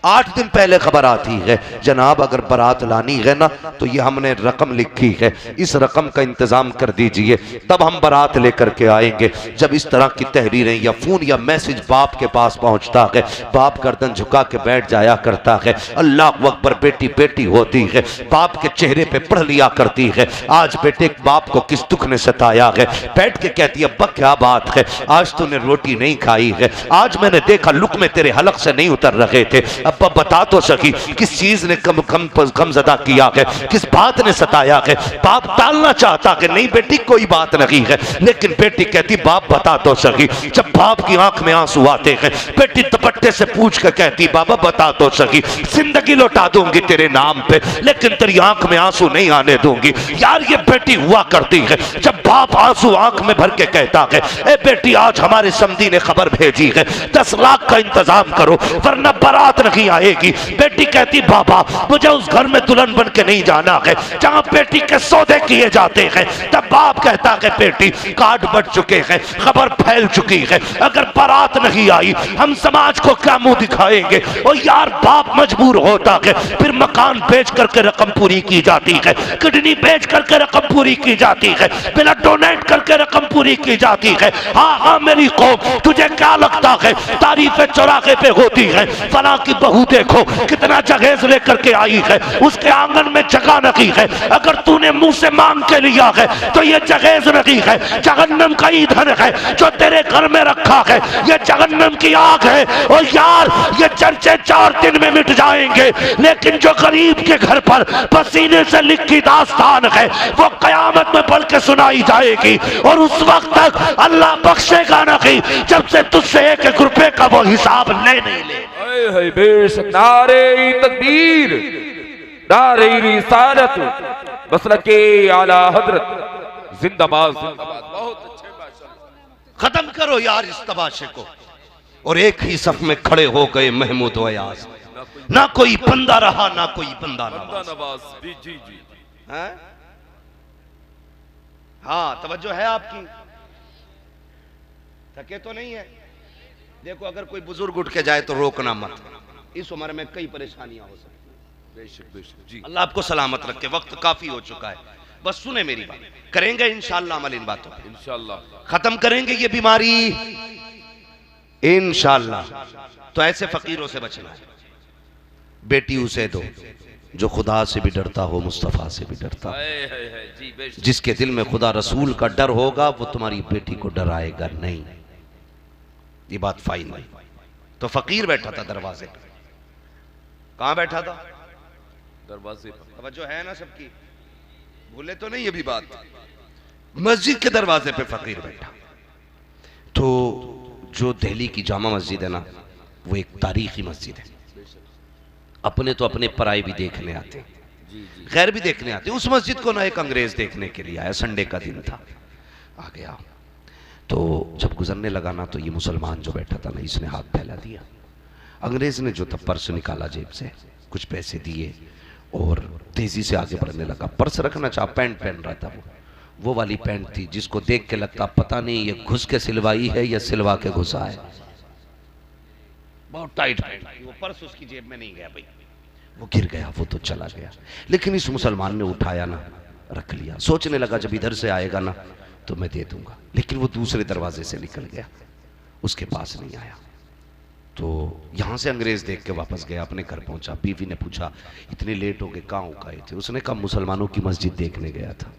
8 दिन पहले खबर आती है, जनाब अगर बारात लानी है ना तो ये हमने रकम लिखी है, इस रकम का इंतजाम कर दीजिए, तब हम बारात लेकर के आएंगे। जब इस तरह की तहरीरें या फोन या मैसेज बाप के पास पहुंचता है, बाप गर्दन झुका के बैठ जाया करता है। अल्लाह अकबर, बेटी बेटी होती है, बाप के चेहरे पे पढ़ लिया करती है, आज बेटे बाप को किस दुख ने सताया है। बैठ के कहती है, अब्बा क्या बात है, आज तूने रोटी नहीं खाई है, आज मैंने देखा लुक़मे तेरे हलक से नहीं उतर रहे थे। अब्बा बता तो सकी किस चीज ने कम ज़दा किया है, किस बात ने सताया है। बाप टालना चाहता है, नहीं बेटी कोई बात नहीं है, लेकिन बेटी कहती बाप बता तो सकी। जब बाप की आंख में आंसू आते हैं, बेटी दुपट्टे से पूछ कर कहती बाबा बता तो सकी, जिंदगी लौटा दूंगी तेरे नाम पे, लेकिन तेरी आंख में आंसू नहीं आने दूंगी। यार ये बेटी हुआ करती है, जब बाप आंसू आंख में भर के कहता है, ए बेटी आज हमारे समधी ने खबर भेजी है, 10 लाख का इंतजाम करो वरना बारात नहीं आएगी। बेटी कहती बाबा मुझे उस घर में दुल्हन बन के नहीं जाना है जहां बेटी के सौदे किए जाते हैं। तब बाप कहता है बेटी कार्ड बट चुके हैं, खबर फैल चुकी है, अगर बारात नहीं आई हम समाज को क्या मुंह दिखाएंगे। और यार बाप मजबूर होता है, फिर मकान बेच करके रकम पूरी की जाती है, किडनी बेच करके रकम पूरी की जाती है, ब्लड डोनेट करके रकम पूरी की जाती है। हाँ हाँ मेरी कौम, तुझे क्या लगता है तारीफें चौराहे पे होती है, फला की बहू देखो कितना जहेज लेकर के आई है, उसके आंगन में जगह नहीं है, अगर तूने मुंह से मांग के लिया है तो ये जहेज नहीं है, जहन्नम का ईंधन है जो तेरे घर में रखा है, ये जहन्नम की आग है। और यार ये चर्चे 4 दिन में मिट जाएंगे, लेकिन जो गरीब के घर पर पसीने से लिखी दास्तान है वो कयामत में पढ़ के सुनाई जाएगी, और उस वक्त तक अल्लाह बख्शेगा नहीं जब से तुझसे 1-1 रुपए का वो हिसाब ले नहीं ले। बेशक नारे तकबीर, नारे रिसालत, मसलके आला हजरत जिंदाबाद जिंदाबाद। बहुत अच्छे माशाअल्लाह। खत्म करो यार इस तमाशे को। और एक ही सफ में खड़े हो गए महमूद व अयाज, ना कोई बंदा रहा ना कोई बंदा नवाज। जी जी जी हाँ तवज्जो है आपकी, थके तो नहीं है। देखो अगर कोई बुजुर्ग उठ के जाए तो रोकना मत, इस उम्र में कई परेशानियां हो सकती हैं। बेशक बेशक जी, अल्लाह आपको सलामत रखे। वक्त काफी हो चुका है, बस सुने मेरी बात, करेंगे इंशाअल्लाह अमल इन बातों पे, इंशाअल्लाह खत्म करेंगे ये बीमारी इंशाअल्लाह। तो ऐसे फकीरों से बचना है। बेटी उसे दो जो खुदा से भी डरता हो, मुस्तफ़ा से भी डरता हो। जिसके दिल में खुदा रसूल का डर होगा वो तुम्हारी बेटी को डराएगा नहीं। ये बात फाइनल। तो फकीर बैठा था दरवाजे पे। कहां बैठा था? दरवाजे पर। तवज्जो है ना सबकी, भूले तो नहीं ये भी बात। मस्जिद के दरवाजे पे फकीर बैठा। तो जो दिल्ली की जामा मस्जिद है ना, वो एक तारीखी मस्जिद है। अपने तो अपने पराई भी देखने आते, गैर भी देखने आते। उस मस्जिद को ना एक अंग्रेज देखने के लिए आया, संडे का दिन था, आ गया। तो जब गुजरने लगा ना तो ये मुसलमान जो बैठा था ना, इसने हाथ फैला दिया। अंग्रेज ने जो था पर्स निकाला जेब से, कुछ पैसे दिए और तेजी से आगे बढ़ने लगा। पर्स रखना चाहा, पैंट पहन रहा था, वो वाली पैंट थी जिसको देख के लगता पता नहीं ये घुस के सिलवाई है या सिलवा के घुसा है। बहुत टाइट पैंट, वो पर्स उसकी जेब में नहीं गया भाई, वो गिर गया, वो तो चला गया। लेकिन इस मुसलमान ने उठाया ना, रख लिया। सोचने लगा जब इधर से आएगा ना तो मैं दे दूंगा, लेकिन वो दूसरे दरवाजे से निकल गया, उसके पास नहीं आया। तो यहां से अंग्रेज देख के वापस गया, अपने घर पहुंचा। बीवी ने पूछा इतने लेट हो गए, कहाँ गए थे? उसने कहा मुसलमानों की मस्जिद देखने गया था।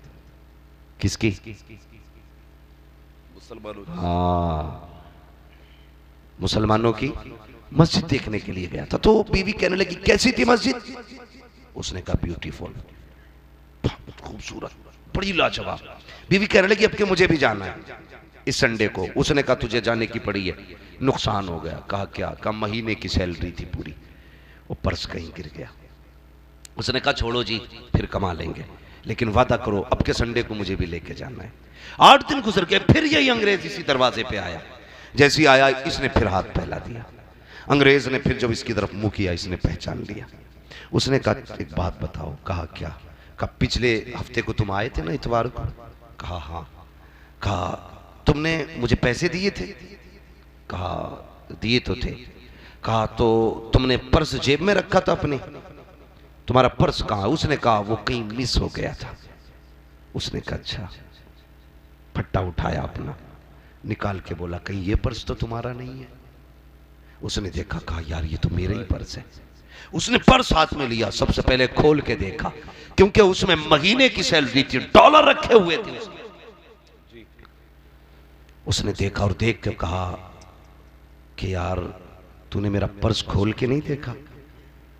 किसकी? मुसलमानों। हाँ, मुसलमानों की मस्जिद देखने के लिए गया था। तो बीवी कहने लगी कैसी थी मस्जिद? उसने कहा ब्यूटीफुल, खूबसूरत, बड़ी लाजवाब। बीवी कहने लगी अब के मुझे भी जाना है इस संडे को। उसने कहा तुझे जाने की पड़ी है, नुकसान हो गया। कहा क्या? कहा महीने की सैलरी थी पूरी, वो पर्स कहीं गिर गया। उसने कहा छोड़ो जी, फिर कमा लेंगे, लेकिन वादा करो अब के संडे को मुझे भी लेके जाना है। 8 दिन गुजर गए, फिर यही अंग्रेज इसी दरवाजे पे आया। जैसे ही आया इसने फिर हाथ फैला दिया। अंग्रेज ने फिर जब इसकी तरफ मुंह किया, इसने पहचान लिया। उसने कहा एक बात बताओ। कहा क्या? कहा पिछले हफ्ते को तुम आए थे ना, इतवार को? कहा हाँ। कहा तुमने मुझे पैसे दिए थे? कहा दिए तो थे। कहा तो तुमने पर्स जेब में रखा था अपने, तुम्हारा पर्स कहाँ? उसने कहा वो कहीं मिस हो गया था। उसने कहा अच्छा। फट्टा उठाया अपना, निकाल के बोला कहीं ये पर्स तो तुम्हारा नहीं है? उसने देखा, कहा यार ये तो मेरा ही पर्स है। उसने पर्स हाथ में लिया, सबसे पहले खोल के देखा, क्योंकि उसमें महीने की सैलरी थी, डॉलर रखे हुए थे उसने देखा और देख के कहा कि यार तूने मेरा पर्स खोल के नहीं देखा?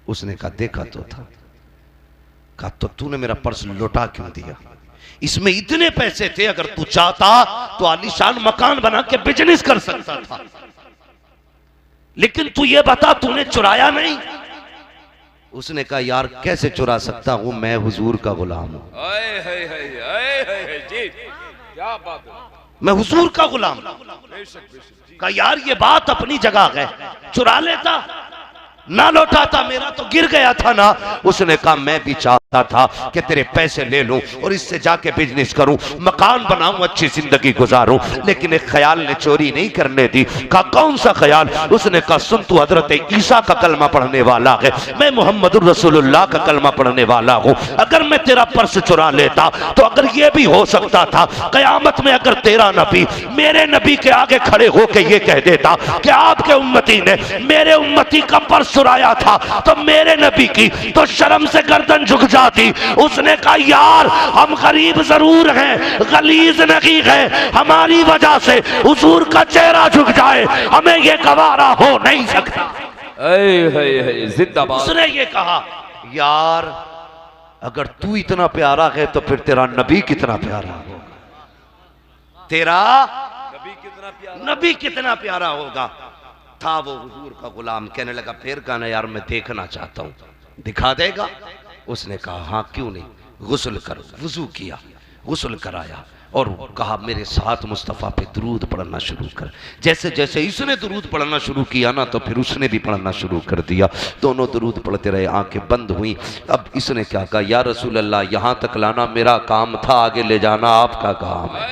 उसने कहा देखा तो था। कहा तो तूने मेरा पर्स लौटा क्यों दिया? इसमें इतने पैसे थे, अगर तू चाहता तो आलीशान मकान बना के बिजनेस कर सकता था, लेकिन तू ये बता तूने चुराया नहीं। उसने कहा यार कैसे चुरा सकता हूं, मैं हुजूर का गुलाम हूं। मैं हुजूर का गुलाम। कहा यार ये बात अपनी जगह है, चुरा लेता ना लौटाता, मेरा तो गिर गया था ना। उसने कहा मैं भी चाहता था कि तेरे पैसे ले लूं और इससे जाके बिजनेस करूं, मकान बनाऊं, अच्छी जिंदगी गुजारूं, लेकिन एक ख्याल ने चोरी नहीं करने दी। कहा कौन सा ख्याल? उसने कहा सुन, तू हजरत ईसा का कलमा पढ़ने वाला है, मैं मोहम्मदुर रसूलुल्लाह का कलमा पढ़ने वाला हूं। अगर मैं तेरा पर्स चुरा लेता तो अगर यह भी हो सकता था कयामत में अगर तेरा नबी मेरे नबी के आगे खड़े होके ये कह देता कि आपके उम्मती ने मेरे उम्मती का पर्स चुराया था, तो मेरे नबी की तो शर्म से गर्दन झुक जाती। उसने कहा यार हम गरीब जरूर हैं, गलीज नहीं है, हमारी वजह से हुजूर का चेहरा झुक जाए हमें ये गवारा हो नहीं सकता। जिंदाबाद। उसने ये कहा यार अगर तू इतना प्यारा है तो फिर तेरा नबी कितना प्यारा होगा, तेरा नबी कितना प्यारा होगा। था वो हुजूर का गुलाम, कहने लगा फिर कहना यार मैं देखना चाहता हूं, दिखा देगा? उसने कहा हाँ क्यों नहीं, गुस्ल करो। वुजू किया, गुस्ल कराया और कहा मेरे साथ मुस्तफ़ा पे दुरूद पढ़ना शुरू कर। जैसे जैसे इसने दुरूद पढ़ना शुरू किया ना तो फिर उसने भी पढ़ना शुरू कर दिया। दोनों दुरूद पढ़ते रहे, आंखें बंद हुई। अब इसने क्या कहा, या रसूल अल्लाह यहां तक लाना मेरा काम था, आगे ले जाना आपका काम है,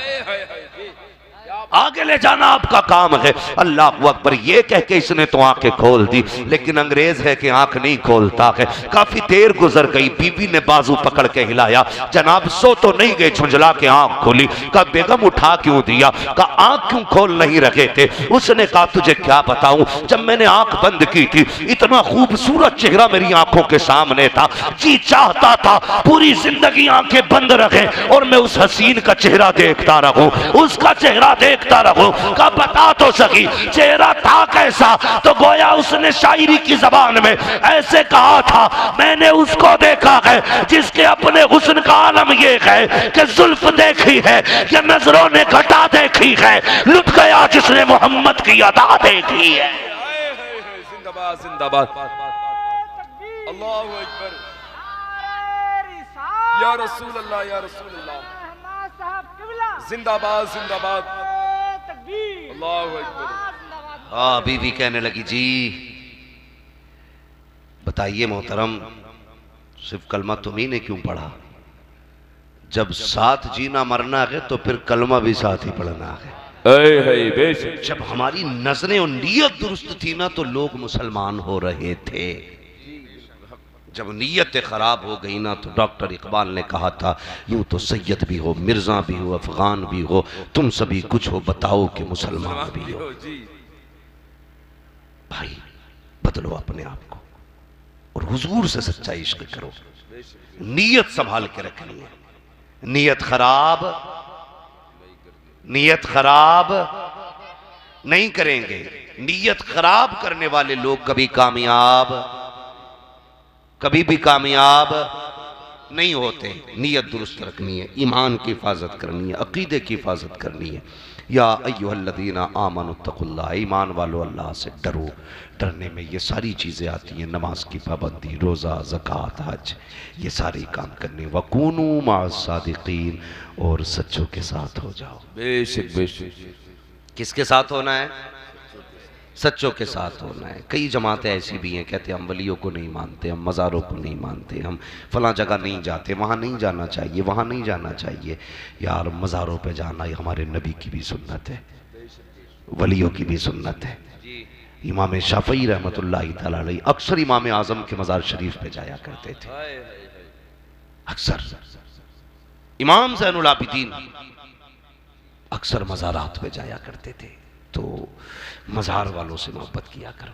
आगे ले जाना आपका काम है। अल्लाह अकबर ये कह के इसने तो आंखें खोल दी, लेकिन अंग्रेज है कि आंख नहीं खोलता है। काफी देर गुजर गई, बीबी ने बाजू पकड़ के हिलाया, जनाब सो तो नहीं गए, झुंझला के आंख खोली। कहा बेगम उठा क्यों दिया? कहा आंख क्यों खोल नहीं रखे थे? उसने कहा तुझे क्या बताऊं, जब मैंने आंख बंद की थी इतना खूबसूरत चेहरा मेरी आंखों के सामने था, जी चाहता था पूरी जिंदगी आंखें बंद रखे और मैं उस हसीन का चेहरा देखता रहूं, उसका चेहरा देखता रहूं। का बता तो सकी चेहरा था कैसा? तो गोया उसने शायरी की जबान में ऐसे कहा था, मैंने उसको देखा है जिसके अपने हुस्न का आलम ये है कि जुल्फ देखी है कि नजरों ने घटा देखी है, लुट गया जिसने मोहम्मद की अदा देखी है। जिंदाबाद जिंदाबाद, अल्लाहु अकबर, या रसूल अल्लाह, या रसूल अल्लाह, जिंदाबाद जिंदाबाद, अल्लाहु अकबर। हाँ बीवी कहने लगी जी बताइए मोहतरम, सिर्फ कलमा तुम्ही ने क्यों पढ़ा? जब साथ जीना मरना है तो फिर कलमा भी साथ ही पढ़ना है। जब हमारी नजरें और नीयत दुरुस्त थी ना तो लोग मुसलमान हो रहे थे। जब नीयत खराब हो गई ना तो डॉक्टर इकबाल ने कहा था यूं तो सैयद भी हो, मिर्जा भी हो, अफगान भी हो, तुम सभी कुछ हो, बताओ कि मुसलमान भी हो। भाई बदलो अपने आप को और हुजूर से सच्चा इश्क करो, नीयत संभाल के रखनी है। नीयत खराब नहीं करेंगे। नीयत खराब करने वाले लोग कभी भी कामयाब नहीं होते। नीयत दुरुस्त रखनी है, ईमान की हिफाजत करनी है, अकीदे की हिफाजत करनी है। या अय्युहल्लज़ीना आमनुत्तकुल्लाह, ईमान वालों अल्लाह से डरो। डरने में ये सारी चीज़ें आती हैं, नमाज की पाबंदी, रोज़ा, ज़कात, हज, ये सारे काम करने। वकूनू मअस-सादिकीन, और सच्चों के साथ हो जाओ। बेशक बेशक। किसके साथ होना है? सच्चों के साथ होना है। कई जमातें ऐसी भी हैं कहते हैं हम वलियों को नहीं मानते, हम मज़ारों को नहीं मानते, हम फलां जगह नहीं जाते, वहाँ नहीं जाना चाहिए, वहाँ नहीं जाना चाहिए। यार मज़ारों पे जाना ये हमारे नबी की भी सुन्नत है, वलियों की भी सुन्नत है। इमाम शाफई रहमतुल्लाहि तआला अलैह अक्सर इमाम आजम के मज़ार शरीफ पे जाया करते थे। अक्सर इमाम ज़ैनुल आबिदीन अक्सर मज़ारात पे जाया करते थे। तो मज़ार वालों से मोहब्बत किया करो।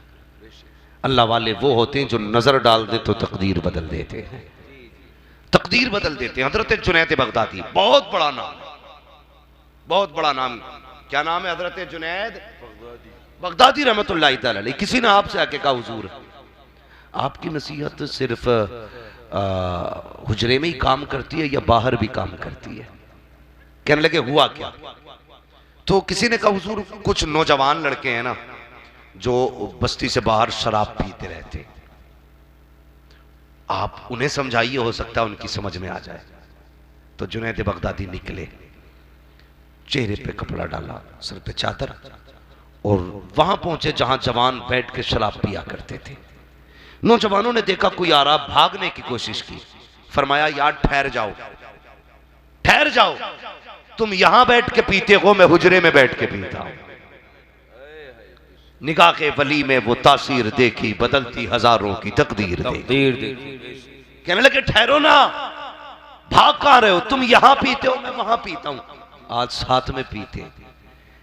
अल्लाह वाले वो होते हैं जो नजर डाल दे तो तकदीर बदल देते हैं, तकदीर बदल देते हैं। हजरत जुनैद बगदादी बहुत बड़ा नाम, बहुत बड़ा नाम। क्या नाम है? हजरत जुनैद बगदादी रहमतुल्लाहि तआला अलैह। किसी ने आपसे आके कहा हुजूर आपकी नसीहत सिर्फ हुजरे में ही काम करती है या बाहर भी काम करती है? कहने लगे हुआ क्या? तो किसी ने कहा हुजूर कुछ नौजवान लड़के हैं ना जो बस्ती से बाहर शराब पीते रहते, आप उन्हें समझाइए, हो सकता है उनकी समझ में आ जाए। तो जुनैद बगदादी निकले, चेहरे पे कपड़ा डाला, सर पे चादर, और वहां पहुंचे जहां जवान बैठ के शराब पिया करते थे। नौजवानों ने देखा कोई आ रहा, भागने की कोशिश की। फरमाया यार ठहर जाओ, ठहर जाओ, तुम यहां बैठ के पीते हो, मैं हुजरे में बैठ के पीता हूं। निगाह के वली में वो तासीर देखी, बदलती हजारों की तकदीर देखी। कहने लगे ठहरो ना, भाग कहां रहे हो? तुम यहां पीते हो, मैं वहां पीता हूं। आज साथ में पीते।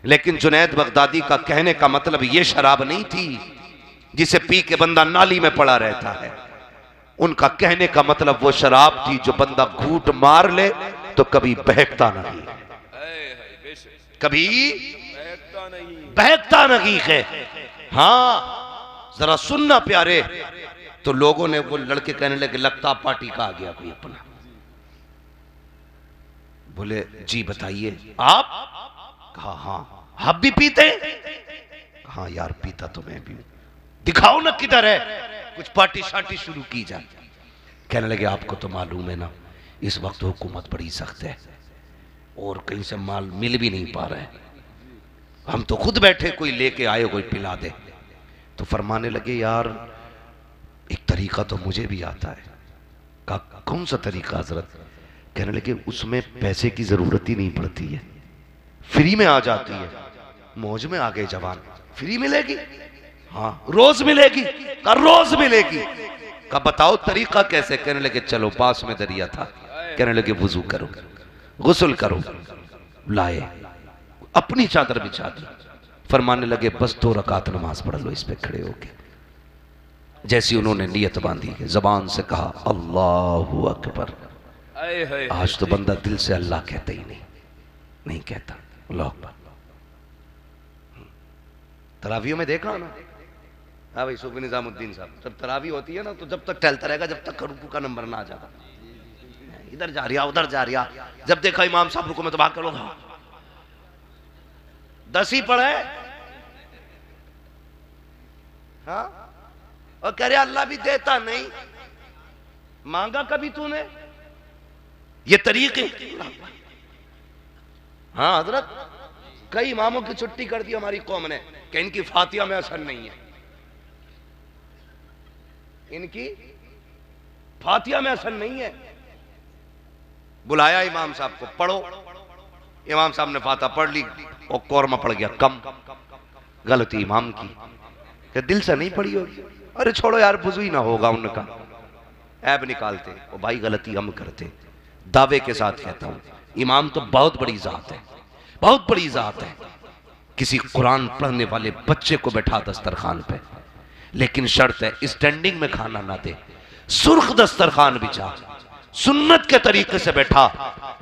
लेकिन जुनैद बगदादी का कहने का मतलब ये शराब नहीं थी जिसे पी के बंदा नाली में पड़ा रहता है। उनका कहने का मतलब वो शराब थी जो बंदा घूंट मार ले तो कभी बहकता नहीं, कभी बहकता नहीं है। हाँ जरा सुनना प्यारे। तो लोगों ने, वो लड़के कहने लगे लगता पार्टी का आ गया कोई अपना। बोले जी बताइए आप? कहा हाँ। आप भी पीते? हाँ यार पीता तो मैं भी। दिखाओ ना किधर है, कुछ पार्टी शार्टी शुरू की जाए। कहने लगे आपको तो मालूम है ना इस वक्त हुकूमत बड़ी सख्त है और कहीं से माल मिल भी नहीं पा रहा है, हम तो खुद बैठे, कोई लेके आए कोई पिला दे। तो फरमाने लगे यार एक तरीका तो मुझे भी आता है। कहा कौन सा तरीका हजरत? कहने लगे उसमें पैसे की जरूरत ही नहीं पड़ती है, फ्री में आ जाती है। मौज में आ गए जवान, फ्री मिलेगी? हाँ रोज मिलेगी? कहा रोज मिलेगी। कहा बताओ तरीका कैसे? कहने लगे चलो पास में दरिया था। कहने लगे वुजू करो, गुस्ल करो। लाए, अपनी चादर बिछा दी। फरमाने लगे बस 2 रकात नमाज पढ़ लो इस पे खड़े होके। जैसी उन्होंने नियत बांधी है, जबान से कहा अल्लाहु अकबर। आज तो बंदा दिल से अल्लाह कहता ही नहीं कहता। अल्लाह अकबर। तरावियों में देख रहा ना, हाँ भाई सूफी निजामुद्दीन साहब, जब तरावी होती है ना तो जब तक टहलता रहेगा जब तक रुकू का नंबर ना आ जाता। इधर जा रिया उधर जा रिया, जब देखा इमाम साहब रुकू में तो भाग कर लो 10 ही पढ़े। हाँ और कह रहे अल्लाह भी देता नहीं, मांगा कभी तूने? ये तरीके। हाँ हजरत कई इमामों की छुट्टी कर दी हमारी कौम ने कि इनकी फातिहा में असर नहीं है, इनकी फातिहा में असर नहीं है। बुलाया इमाम साहब को, पढ़ो। इमाम साहब ने फातिहा पढ़ ली और कौरमा पड़ गया कम। गलती इमाम की, क्या दिल से नहीं पढ़ी होगी? अरे छोड़ो यार वुजू ही ना होगा उनका, ऐब निकालते। वो भाई गलती हम करते। दावे के साथ कहता हूं इमाम तो बहुत बड़ी जात है, बहुत बड़ी जात है। किसी कुरान पढ़ने वाले बच्चे को बैठा दस्तरखान पे, लेकिन शर्त है स्टैंडिंग में खाना ना दे, सुर्ख दस्तरखान बिछा, सुन्नत के तरीके से बैठा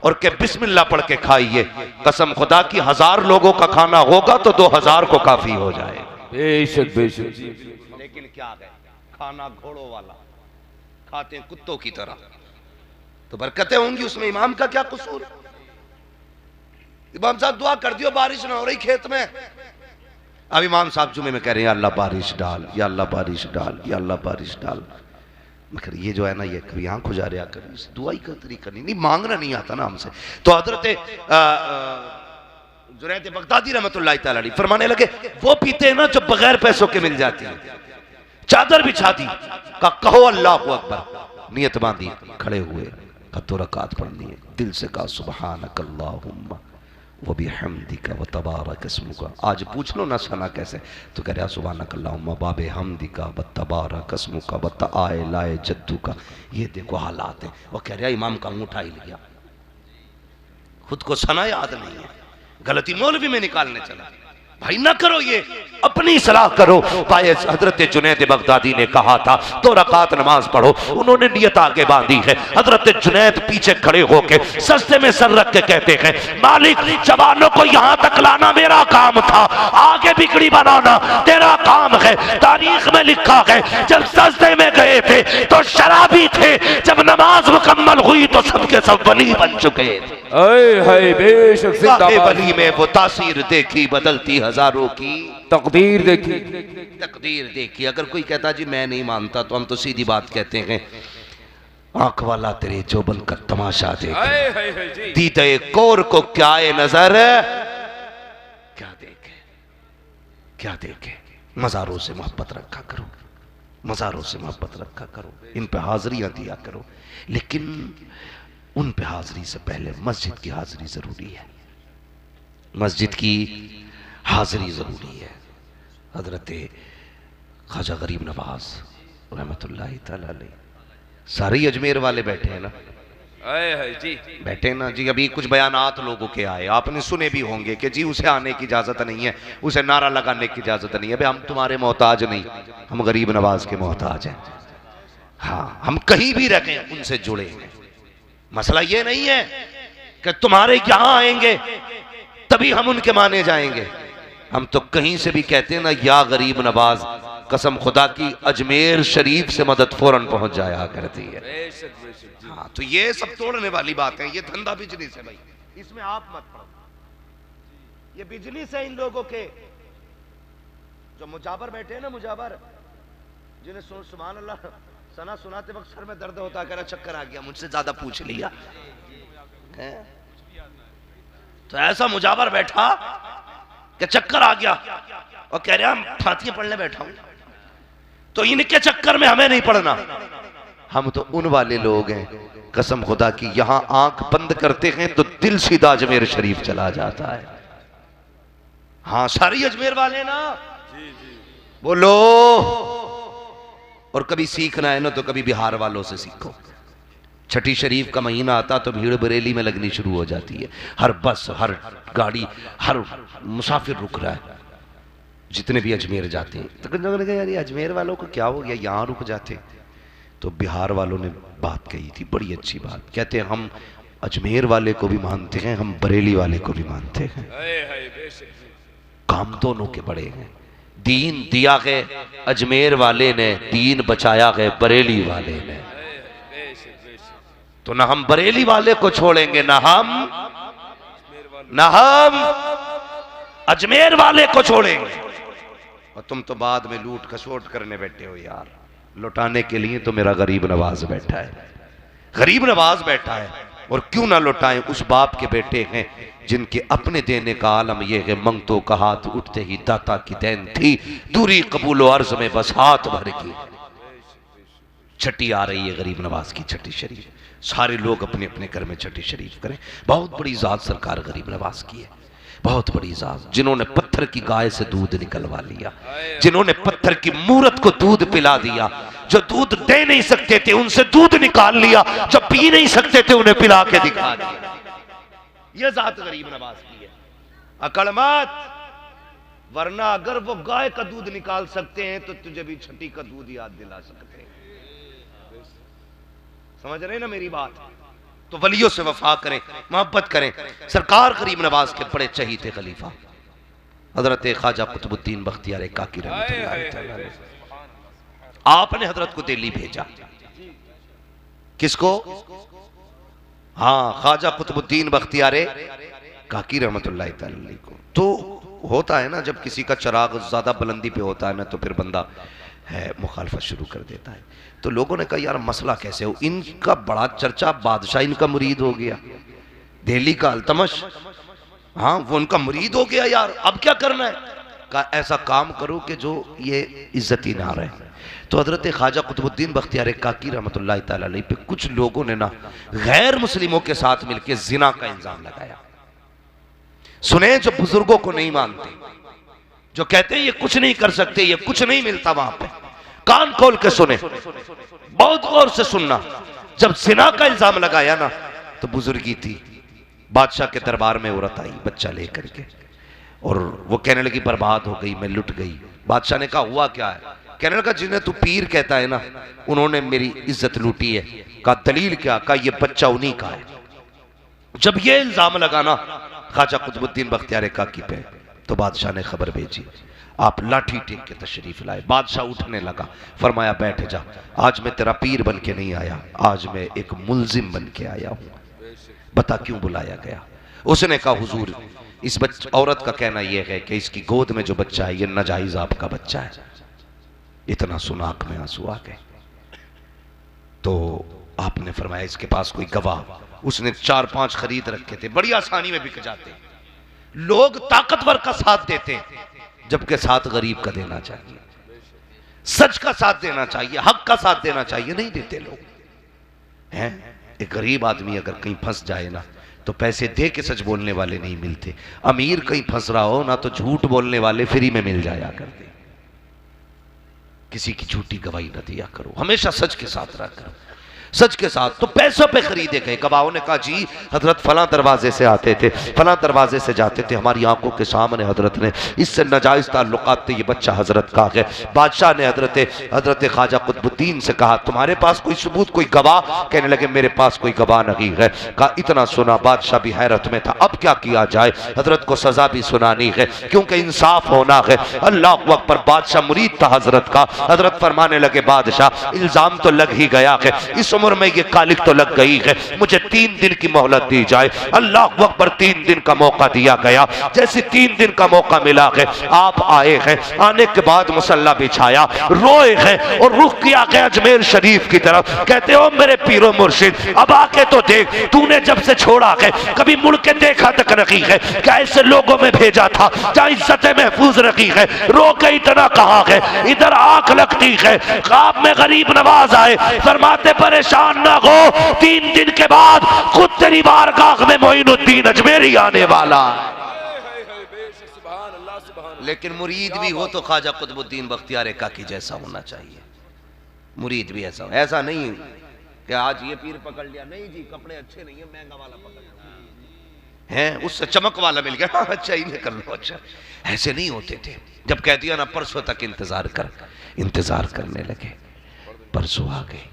और के बिस्मिल्लाह पढ़ के खाइए। कसम खुदा की 1000 लोगों का खाना होगा तो 2000 को काफी हो जाए। बेशक बेशक। लेकिन क्या है खाना घोड़ों वाला, खाते हैं कुत्तों की तरह, तो बरकतें होंगी उसमें। इमाम का क्या कसूर? इमाम साहब दुआ कर दियो बारिश ना हो रही खेत में। अब इमाम साहब जुमे में कह रहे हैं अल्लाह बारिश डाल, या अल्लाह बारिश डाल, या अल्लाह बारिश डाल। मगर ये जो है ना ये कभी आंख उजारिया कभी, इस दुआई का तरीका नहीं मांगना नहीं आता ना हमसे। तो हजरत जुनैद बगदादी रहमतुल्लाह तआला अलैह फरमाने लगे वो पीते हैं ना जो बगैर पैसों के मिल जाती है। चादर बिछा दी, कहो अल्लाहु अकबर, नियत बांधी, खड़े हुए, 2 रकात पढ़नी है। दिल से कहा सुबहानक अल्लाहुम्मा वो भी हमदिका व तबारक अस्मुका। आज पूछ लो ना सना कैसे, तो कह रहा सुभानक अल्लाहुम्मा बाबे हमदिका व तबारक अस्मुका व ताए लाए जद्दू का। ये देखो हालात है। वो कह रहा इमाम का अंगूठा हिल गया, खुद को सना याद नहीं है, गलती मौलवी में निकालने चला। भाई ना करो ये, अपनी सलाह करो। पाए हजरत जुनैद बगदादी ने कहा था 2 रकात नमाज पढ़ो, उन्होंने नियत आगे बांधी है। हजरत जुनैद पीछे खड़े होके सस्ते में सर रख के कहते हैं मालिक जवानों को यहाँ तक लाना मेरा काम था, आगे बिगड़ी बनाना तेरा काम है। तारीख में लिखा है जब सस्ते में गए थे तो शराबी थे, जब नमाज मुकम्मल हुई तो सबके सब वली बन चुके थे। वली में वो तासीर देखी बदलती हजारों की तकदीर देखी, तकदीर देखी। अगर कोई कहता जी मैं नहीं मानता तो हम तो सीधी बात कहते हैं आंख वाला तेरे जोबन का तमाशा देखे, दीदे कोर को क्या नजर क्या देखे, क्या देखे। मज़ारों से मोहब्बत रखा करो, मज़ारों से मोहब्बत रखा करो, इन पे हाजिरियां दिया करो, लेकिन उन पे हाजिरी से पहले मस्जिद की हाजिरी जरूरी है, मस्जिद की हाजिरी जरूरी है। हजरत ख्वाजा गरीब नवाज रहमतुल्लाहि तआला अलैह, सारे अजमेर वाले बैठे हैं ना जी, बैठे ना जी। अभी कुछ बयानात लोगों के आए, आपने सुने भी होंगे कि जी उसे आने की इजाजत नहीं है, उसे नारा लगाने की इजाजत नहीं है। भाई हम तुम्हारे मोहताज नहीं, हम गरीब नवाज के मोहताज हैं। हाँ, हम कहीं भी रखें उनसे जुड़े हैं। मसला ये नहीं है कि तुम्हारे यहां आएंगे तभी हम उनके माने जाएंगे। हम तो कहीं से भी कहते हैं ना या गरीब नवाज, कसम खुदा की अजमेर शरीफ से मदद फौरन पहुंच जाया करती है। हाँ, तो ये सब तोड़ने वाली बात है, ये धंधा बिजली से भाई, इसमें आप मत पड़ो। ये बिजली से इन लोगों के जो मुजाबर बैठे हैं ना, मुजाबर जिन्हें सुभान अल्लाह सना सुनाते वक्त सर में दर्द होता, कह रहा चक्कर आ गया, मुझसे ज्यादा पूछ लिया है? तो ऐसा मुजाबर बैठा कि चक्कर आ गया और कह रहा हम फातिया पढ़ने बैठा हूं, तो इनके चक्कर में हमें नहीं पढ़ना। हम तो उन वाले लोग हैं कसम खुदा की, यहां आंख बंद करते हैं तो दिल सीधा अजमेर शरीफ चला जाता है। हाँ, सारी अजमेर वाले ना बोलो। और कभी सीखना है ना तो कभी बिहार वालों से सीखो। छठी शरीफ का महीना आता तो भीड़ बरेली में लगनी शुरू हो जाती है। हर बस, हर गाड़ी, हर मुसाफिर रुक रहा है, जितने भी अजमेर जाते हैं। तो कहा यार ये अजमेर वालों को क्या हो गया, यहाँ रुक जाते। तो बिहार वालों ने बात कही थी, बड़ी अच्छी बात। कहते हैं हम अजमेर वाले को भी मानते हैं, हम बरेली वाले को भी मानते हैं, काम दोनों के बड़े हैं। दीन दिया गए अजमेर वाले ने, दीन बचाया गए बरेली वाले ने। तो ना हम बरेली वाले को छोड़ेंगे, ना हम अजमेर वाले को छोड़ेंगे। और तुम तो बाद में लूट खसोट करने बैठे हो यार। लुटाने के लिए तो मेरा गरीब नवाज बैठा है, गरीब नवाज बैठा है। और क्यों ना लुटाएं, उस बाप के बेटे हैं जिनके अपने देने का आलम यह है, मंगतों का हाथ उठते ही दाता की देन थी, दूरी कबूल अर्ज में बस हाथ भर की। छठी आ रही है गरीब नवाज की, छठी शरीफ। सारे लोग अपने अपने घर में छठी शरीफ करें। बहुत बड़ी जात सरकार गरीब नवाज की है, बहुत बड़ी जात, जिन्होंने पत्थर की गाय से दूध निकलवा लिया, जिन्होंने पत्थर की मूरत को दूध पिला दिया, जो दूध दे नहीं सकते थे उनसे दूध निकाल लिया, जो पी नहीं सकते थे उन्हें पिला के दिखा दिया। ये जात गरीब नवाज की है। अकड़ मत, वरना अगर वो गाय का दूध निकाल सकते हैं तो तुझे भी छठी का दूध याद दिला सकते हैं। समझ रहे ना मेरी बात? तो वलियों से वफा करें, मोहब्बत करें। सरकार गरीब नवाज के बड़े चहीते खलीफा हजरत ख्वाजा कुतुबुद्दीन बख्तियार काकी रहमतुल्लाह अलैह, आपने हजरत को दिल्ली भेजा। किसको? हाँ, ख्वाजा कुतुबुद्दीन बख्तियार काकी रहमतुल्लाह अलैह को। तो होता है ना, जब किसी का चिराग ज्यादा बुलंदी पे होता है ना, तो फिर बंदा है मुखालफत शुरू कर देता है। तो लोगों ने कहा यार मसला कैसे हो, इनका बड़ा चर्चा, बादशाह इनका मुरीद हो गया, दिल्ली का अल्तमश, हाँ वो उनका मुरीद हो गया यार, अब क्या करना है? कहा ऐसा काम करो कि जो ये इज्जत ही ना रहे। तो हजरत ख्वाजा कुतुबुद्दीन बख्तियार काकी रहमतुल्लाह तआला अलैह पे कुछ लोगों ने ना गैर मुस्लिमों के साथ मिलकर जिना का इल्जाम लगाया। सुने जो बुजुर्गों को नहीं मानते, जो कहते हैं ये कुछ नहीं कर सकते, ये कुछ नहीं मिलता, वहां पे कान खोल के सुने, बहुत गौर से सुनना। जब जिना का इल्जाम लगाया ना तो बुजुर्गी थी, बादशाह के दरबार में औरत आई बच्चा लेकर के, और वो कहने लगी बर्बाद हो गई, मैं लुट गई। बादशाह ने कहा हुआ क्या है? कहने लगा जिन्हें तू पीर कहता है ना, उन्होंने मेरी इज्जत लूटी है। कहा दलील क्या? कहा ये बच्चा उन्हीं का है। जब ये इल्जाम लगाना ख्वाजा कुतुबुद्दीन बख्तियार काकी पे, तो बादशाह ने खबर भेजी, आप लाठी टेक के तशरीफ लाए। बादशाह उठने लगा, फरमाया बैठ जा, आज मैं तेरा पीर बन के नहीं आया, आज मैं एक मुल्जिम बन के आया हूं। बता क्यों बुलाया गया? उसने कहा हुजूर, इस औरत का कहना यह है कि इसकी गोद में जो बच्चा है ये नाजायज आपका बच्चा है। इतना सुना आंख में आंसू आ गए। तो आपने फरमाया इसके पास कोई गवाह? उसने 4-5 खरीद रखे थे, बड़ी आसानी में बिक जाते। लोग ताकतवर का साथ देते हैं, जबकि साथ गरीब का देना चाहिए, सच का साथ देना चाहिए, हक का साथ देना चाहिए, नहीं देते लोग हैं। एक गरीब आदमी अगर कहीं फंस जाए ना तो पैसे दे के सच बोलने वाले नहीं मिलते। अमीर कहीं फंस रहा हो ना तो झूठ बोलने वाले फ्री में मिल जाया करते। किसी की झूठी गवाही न दिया करो, हमेशा सच के साथ रहा करो, सच के साथ। तो पैसों पे खरीदे गए। गवाहों ने कहा जी हजरत फला दरवाजे से आते थे, फला दरवाजे से जाते थे, हमारी आंखों के सामने हजरत ने इससे नाजायज ताल्लुकात थे, ये बच्चा हजरत का है। बादशाह ने हजरत ख्वाजा कुतुबुद्दीन से कहा तुम्हारे पास कोई सबूत, कोई गवाह? कहने लगे मेरे पास कोई गवाह नहीं है। कहा इतना सुना बादशाह भी हैरत में था, अब क्या किया जाए? हजरत को सजा भी सुनानी है क्योंकि इंसाफ होना है। अल्लाह अकबर। बादशाह मुरीद था हजरत का। हजरत फरमाने लगे बादशाह इल्जाम तो लग ही गया है, इस उम्र में ये कालिक तो लग गई है, मुझे 3 दिन की मोहलत दी जाए। अल्लाह अकबर। 3 दिन का मौका दिया गया। जैसे 3 दिन का मौका मिला है, आप आए हैं, आने के बाद मुसल्ला बिछाया, रोए हैं और रुख किया गया अजमेर शरीफ की तरफ। कहते हो मेरे पीरो मुर्शिद अब आके तो देख, तूने जब से छोड़ा है कभी मुड़ के देखा तक नहीं है, क्या ऐसे लोगों में भेजा था जहां इज्जतें महफूज रखी है? रो के इतना कहा है, इधर आंख लगती है। ख्वाब में गरीब नवाज आए, फरमाते परेशान ना हो, 3 दिन के बाद खुद तेरी बारगाह में मोइनुद्दीन अजमेरी आने वाला। लेकिन मुरीद भी हो तो ख्वाजा कुतुबुद्दीन बख्तियार काकी जैसा होना चाहिए। मुरीद भी ऐसा हो, ऐसा नहीं कि आज ये पीर पकड़ लिया, नहीं जी कपड़े अच्छे नहीं है, महंगा वाला पकड़ लिया है, उससे चमक वाला मिल गया, हाँ अच्छा ही कर लो। अच्छा ऐसे नहीं होते थे। जब कह दिया ना परसों तक इंतजार कर, इंतजार करने लगे। परसों आ गए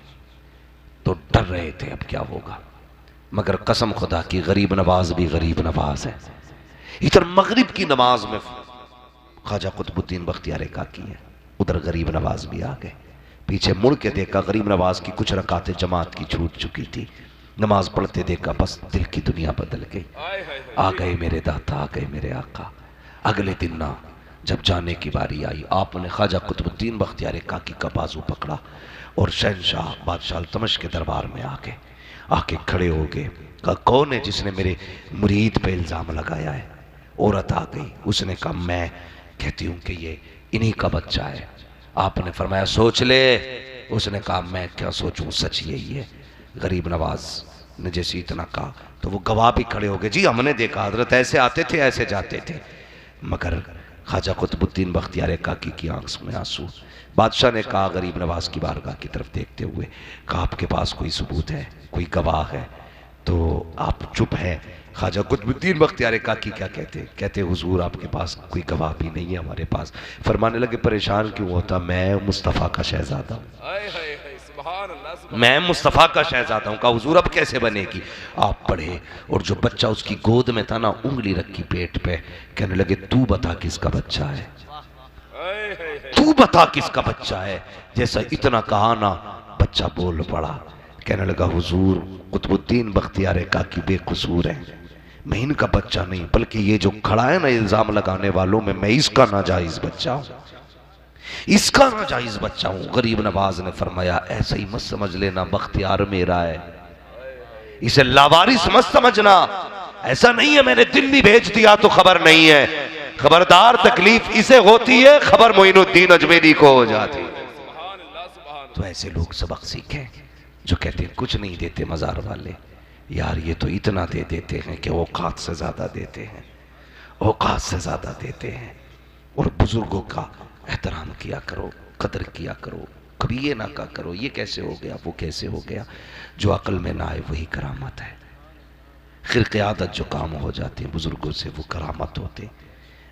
तो डर रहे थे अब क्या होगा, मगर कसम खुदा की गरीब नवाज भी गरीब नवाज है। इधर मगरिब की नमाज में ख्वाजा कुतुबुद्दीन बख्तियार काकी है, उधर गरीब नवाज भी आ गए। पीछे मुड़ के देखा, गरीब नवाज की कुछ रकातें जमात की छूट चुकी थी, नमाज पढ़ते देखा, बस दिल की दुनिया बदल गई। आ गए मेरे दाता, आ गए मेरे आका। अगले दिन ना जब जाने की बारी आई, आपने ख्वाजा कुतुबुद्दीन बख्तियार काकी का बाजू पकड़ा और शहनशाह बादशाह अल्तमश के दरबार में आके खड़े हो गए। कहा कौन है जिसने मेरे मुरीद पे इल्ज़ाम लगाया है? औरत आ गई, उसने कहा मैं कहती हूँ कि ये इन्हीं का बच्चा है। आपने फरमाया सोच ले। उसने कहा मैं क्या सोचूं, सच यही है। गरीब नवाज ने जैसे इतना कहा तो वो गवाह भी खड़े हो गए, जी हमने देखा हजरत ऐसे आते थे, ऐसे जाते थे। मगर ख्वाजा कुतुबुद्दीन बख्तियार काकी की आंख में आंसू। बादशाह ने कहा गरीब नवाज की बारगाह की तरफ देखते हुए, कहा आपके पास कोई सबूत है, कोई गवाह है? तो आप चुप हैं। ख्वाजा कुतुबुद्दीन बख्तियार काकी क्या कहते हुजूर आपके पास कोई गवाह भी नहीं है हमारे पास। फरमाने लगे परेशान क्यों होता, मैं मुस्तफ़ा का शहजादा हूँ, मैं मुस्तफ़ा का शहजादा हूँ। कहा हुजूर अब कैसे बनेगी? आप पढ़े और जो बच्चा उसकी गोद में था ना, उंगली रखी पेट पे, कहने लगे तू बता किसका बच्चा है, तू बता किसका बच्चा है। जैसा इतना कहा ना, बच्चा बोल पड़ा, कहने लगा हुजूर कुतुबुद्दीन बख्तियार काकी बेकसूर है, मैं इनका बच्चा नहीं, बल्कि ये जो खड़ा है ना इल्जाम लगाने वालों में, मैं इसका नाजायज बच्चा हूं, इसका नाजायज बच्चा हूं। गरीब नवाज ने फरमाया ऐसा ही मत समझ लेना, बख्तियार मेरा है, इसे लावारिस मत समझना। ऐसा नहीं है मैंने दिल्ली भेज दिया तो खबर नहीं है, खबरदार तकलीफ इसे होती है, खबर मोइनुद्दीन अजमेरी को हो जाती है। तो ऐसे लोग सबक सीखें जो कहते हैं कुछ नहीं देते मजार वाले, यार ये तो इतना दे देते हैं कि औकात से ज्यादा देते हैं। औकात से ज़्यादा देते हैं। और बुजुर्गों का एहतराम किया करो, कदर किया करो। कभी ये ना कहा करो ये कैसे हो गया, वो कैसे हो गया। जो अक्ल में ना आए वही करामत है। खिरक़े आदत जो काम हो जाते हैं बुजुर्गों से वो करामत होते।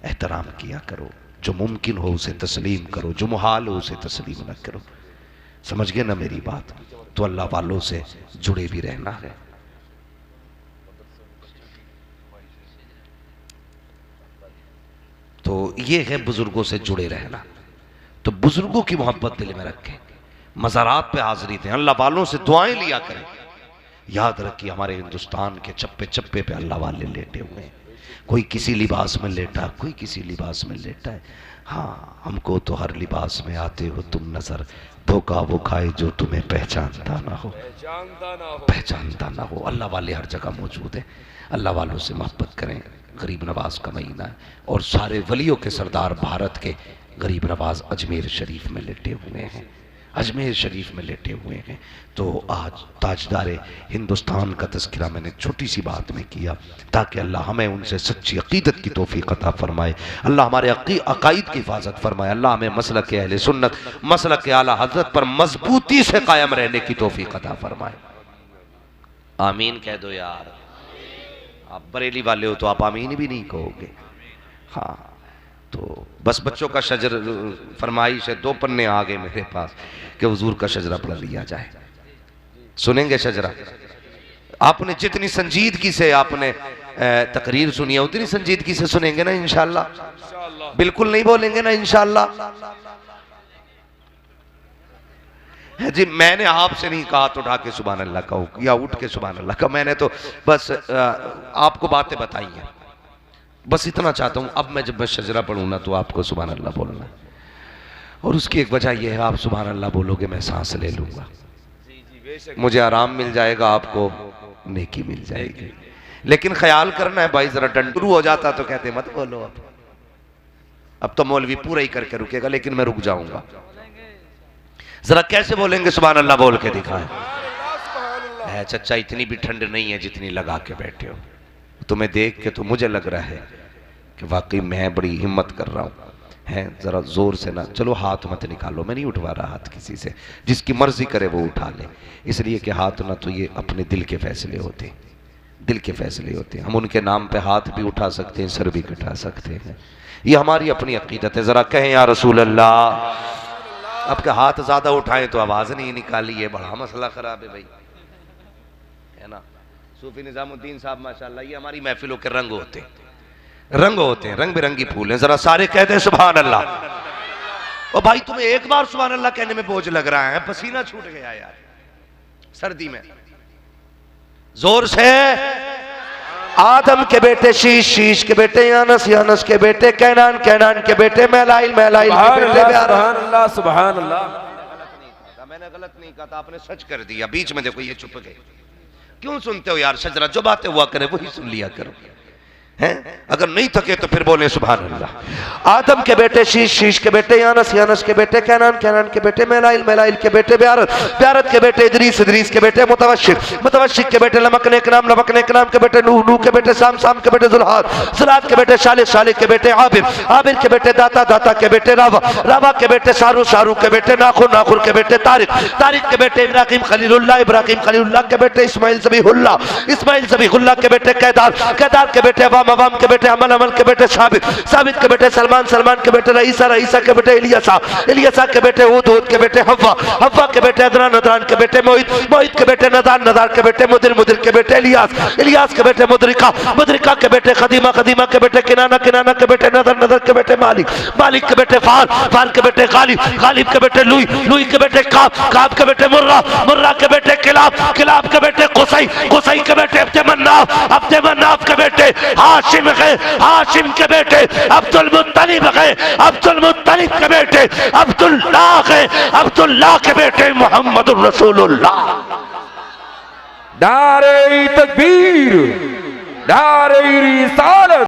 एहतराम किया करो। जो मुमकिन हो उसे तस्लीम करो, जो मुहाल हो उसे तस्लीम न करो। समझ गए ना मेरी बात? तो अल्लाह वालों से जुड़े भी रहना है। तो ये है बुजुर्गों से जुड़े रहना। तो बुजुर्गों की मोहब्बत दिल में रखें। मज़ारात पे हाजिरी दें, अल्लाह वालों से दुआएं लिया करें। याद रखिए हमारे हिंदुस्तान के चप्पे चप्पे पे अल्लाह वाले लेटे हुए हैं। कोई किसी लिबास में लेटा, कोई किसी लिबास में लेटा है। हाँ, हमको तो हर लिबास में आते हो तुम नजर, धोखा वो खाए जो तुम्हें पहचानता ना हो, पहचानता ना हो। अल्लाह वाले हर जगह मौजूद हैं। अल्लाह वालों से मोहब्बत करें। गरीब नवाज का महीना है और सारे वलियों के सरदार भारत के गरीब नवाज अजमेर शरीफ में लेटे हुए हैं, अजमेर शरीफ में लेटे हुए हैं। तो आज ताजदारे हिंदुस्तान का तज़किरा मैंने छोटी सी बात में किया ताकि अल्लाह हमें उनसे सच्ची अकीदत की तौफीक अता फरमाए। अल्लाह हमारे अकाईद की हिफाजत फरमाए। अल्लाह हमें मसलक अहले सुन्नत, मसलक आला हज़रत पर मजबूती से कायम रहने की तौफीक अता फरमाए। आमीन कह दो यार। आप बरेली वाले हो तो आप आमीन भी नहीं कहोगे। हाँ, तो बस बच्चों का शजर फरमाइश है, 2 पन्ने आ गए मेरे पास कि हुजूर का शजरा पढ़ लिया जाए। सुनेंगे शजरा? आपने जितनी संजीदगी से आपने तकरीर सुनी है उतनी संजीदगी से सुनेंगे ना इंशाअल्लाह? बिल्कुल नहीं बोलेंगे ना इंशाअल्लाह? जी मैंने आपसे नहीं कहा तो उठा के सुभान अल्लाह कहो या उठ के सुभान अल्लाह का। मैंने तो बस आपको बातें बताई हैं। बस इतना चाहता हूँ अब मैं जब मैं शजरा पढ़ूँ ना तो आपको सुभान अल्लाह बोलना है। और उसकी एक वजह यह है, आप सुभान अल्लाह बोलोगे मैं सांस ले लूँगा, मुझे आराम मिल जाएगा, आपको नेकी मिल जाएगी। लेकिन ख्याल करना है भाई, जरा डंडरू हो जाता तो कहते मत बोलो। अब तो मौलवी पूरा ही करके रुकेगा, लेकिन मैं रुक जाऊंगा। जरा कैसे बोलेंगे सुभान अल्लाह बोल के दिखाएं। चचा इतनी भी ठंड नहीं है जितनी लगा के बैठे हो। तुम्हें देख के तो मुझे लग रहा है कि वाकई मैं बड़ी हिम्मत कर रहा हूँ। हैं जरा जोर से ना, चलो हाथ मत निकालो, मैं नहीं उठवा रहा हाथ किसी से, जिसकी मर्जी करे वो उठा ले। इसलिए कि हाथ ना तो ये अपने दिल के फैसले होते हैं, दिल के फैसले होते हैं। हम उनके नाम पे हाथ भी उठा सकते हैं, सर भी कटा सकते हैं। ये हमारी अपनी अकीदत है। जरा कहें या रसूल अल्लाह। अब के हाथ ज्यादा उठाएं तो आवाज नहीं निकाली, है बड़ा मसला खराब है भाई, है ना। सूफी निजामुद्दीन साहब माशाल्लाह, ये हमारी महफिलों के रंग होते हैं, रंग होते हैं, रंग बिरंगी फूल हैं। जरा सारे कहते हैं सुभान अल्लाह। और भाई तुम्हें एक बार सुभान अल्लाह कहने में बोझ लग रहा है, पसीना छूट गया यार सर्दी में। जोर से आदम के बेटे शीश, शीश के बेटे यानस, यानस के बेटे कैनान, कैनान के बेटे मैलाइल, मैलाइल के बेटे सुभान अल्लाह, सुभान अल्लाह। मैंने गलत नहीं कहा था, आपने सच कर दिया। बीच में देखो ये चुप गए। क्यों सुनते हो यार शजरा? जो बातें हुआ करे वही सुन लिया करो, हैं? अगर नहीं थके तो फिर बोले सुभान अल्लाह। आदम के बेटे शीश, शीश के बेटे यानस, यानस के बेटे कैनान, कैनान के बेटे मैलाइल, मैलाइल के बेटे ब्यारत, ब्यारत के बेटे इदरीस, इदरीस के बेटे मुतवशिक, मुतवशिक के बेटे लमकने के नाम, लमकने के नाम के बेटे नूह, नूह के बेटे साम, साम के बेटे जुल्हाद, जुल्हाद के बेटे शालिक, शालिक के बेटे आबिर, आबिर के बेटे दाता, दाता के बेटे रावा, रावा के बेटे सारू, सारू के बेटे नाखुर, नाखुर के बेटे तारिक, तारिक के बेटे इब्राहिम खलीलुल्लाह, इब्राहिम खलीलुल्लाह के बेटे इस्माइल ज़बीहुल्लाह, इस्माइल ज़बीहुल्लाह के बेटे कैदार, कैदार के बेटे अवाम के बेटे अमल, अमल के बेटे साबित, साबित के बेटे सलमान, सलमान के बेटे रईसा, रईसा के बेटे इलियासा, इलियासा के बेटे हूद, हूद के बेटे हव्वा, हव्वा के बेटे अदनान, अदनान के बेटे मोहित, मोहित के बेटे नदान, नदान के बेटे मुदिर, मुदिर के बेटे इलियास, इलियास के बेटे मुदरिका, मुदरिका के बेटे खदीमा, खदीमा के बेटे किनाना, किनाना के बेटे नदर, नदर के बेटे मालिक, मालिक के बेटे फार, फार के बेटे गालिब, गालिब के बेटे लुई, लुई के बेटे काब, काब के बेटे मुर्रा, मुर्रा के बेटे किलाब, किलाब के बेटे कुसई, कुसई के बेटे अब्दे मन्नाफ, अब्दे मन्नाफ के बेटे हाशिम है, हाशिम के बेटे अब्दुल मुत्तलिब है, अब्दुल मुत्तलिब के बेटे अब्दुल्लाह है, अब्दुल्लाह के बेटे मोहम्मदुर रसूलुल्लाह। नारे तकबीर, नारे रिसालत।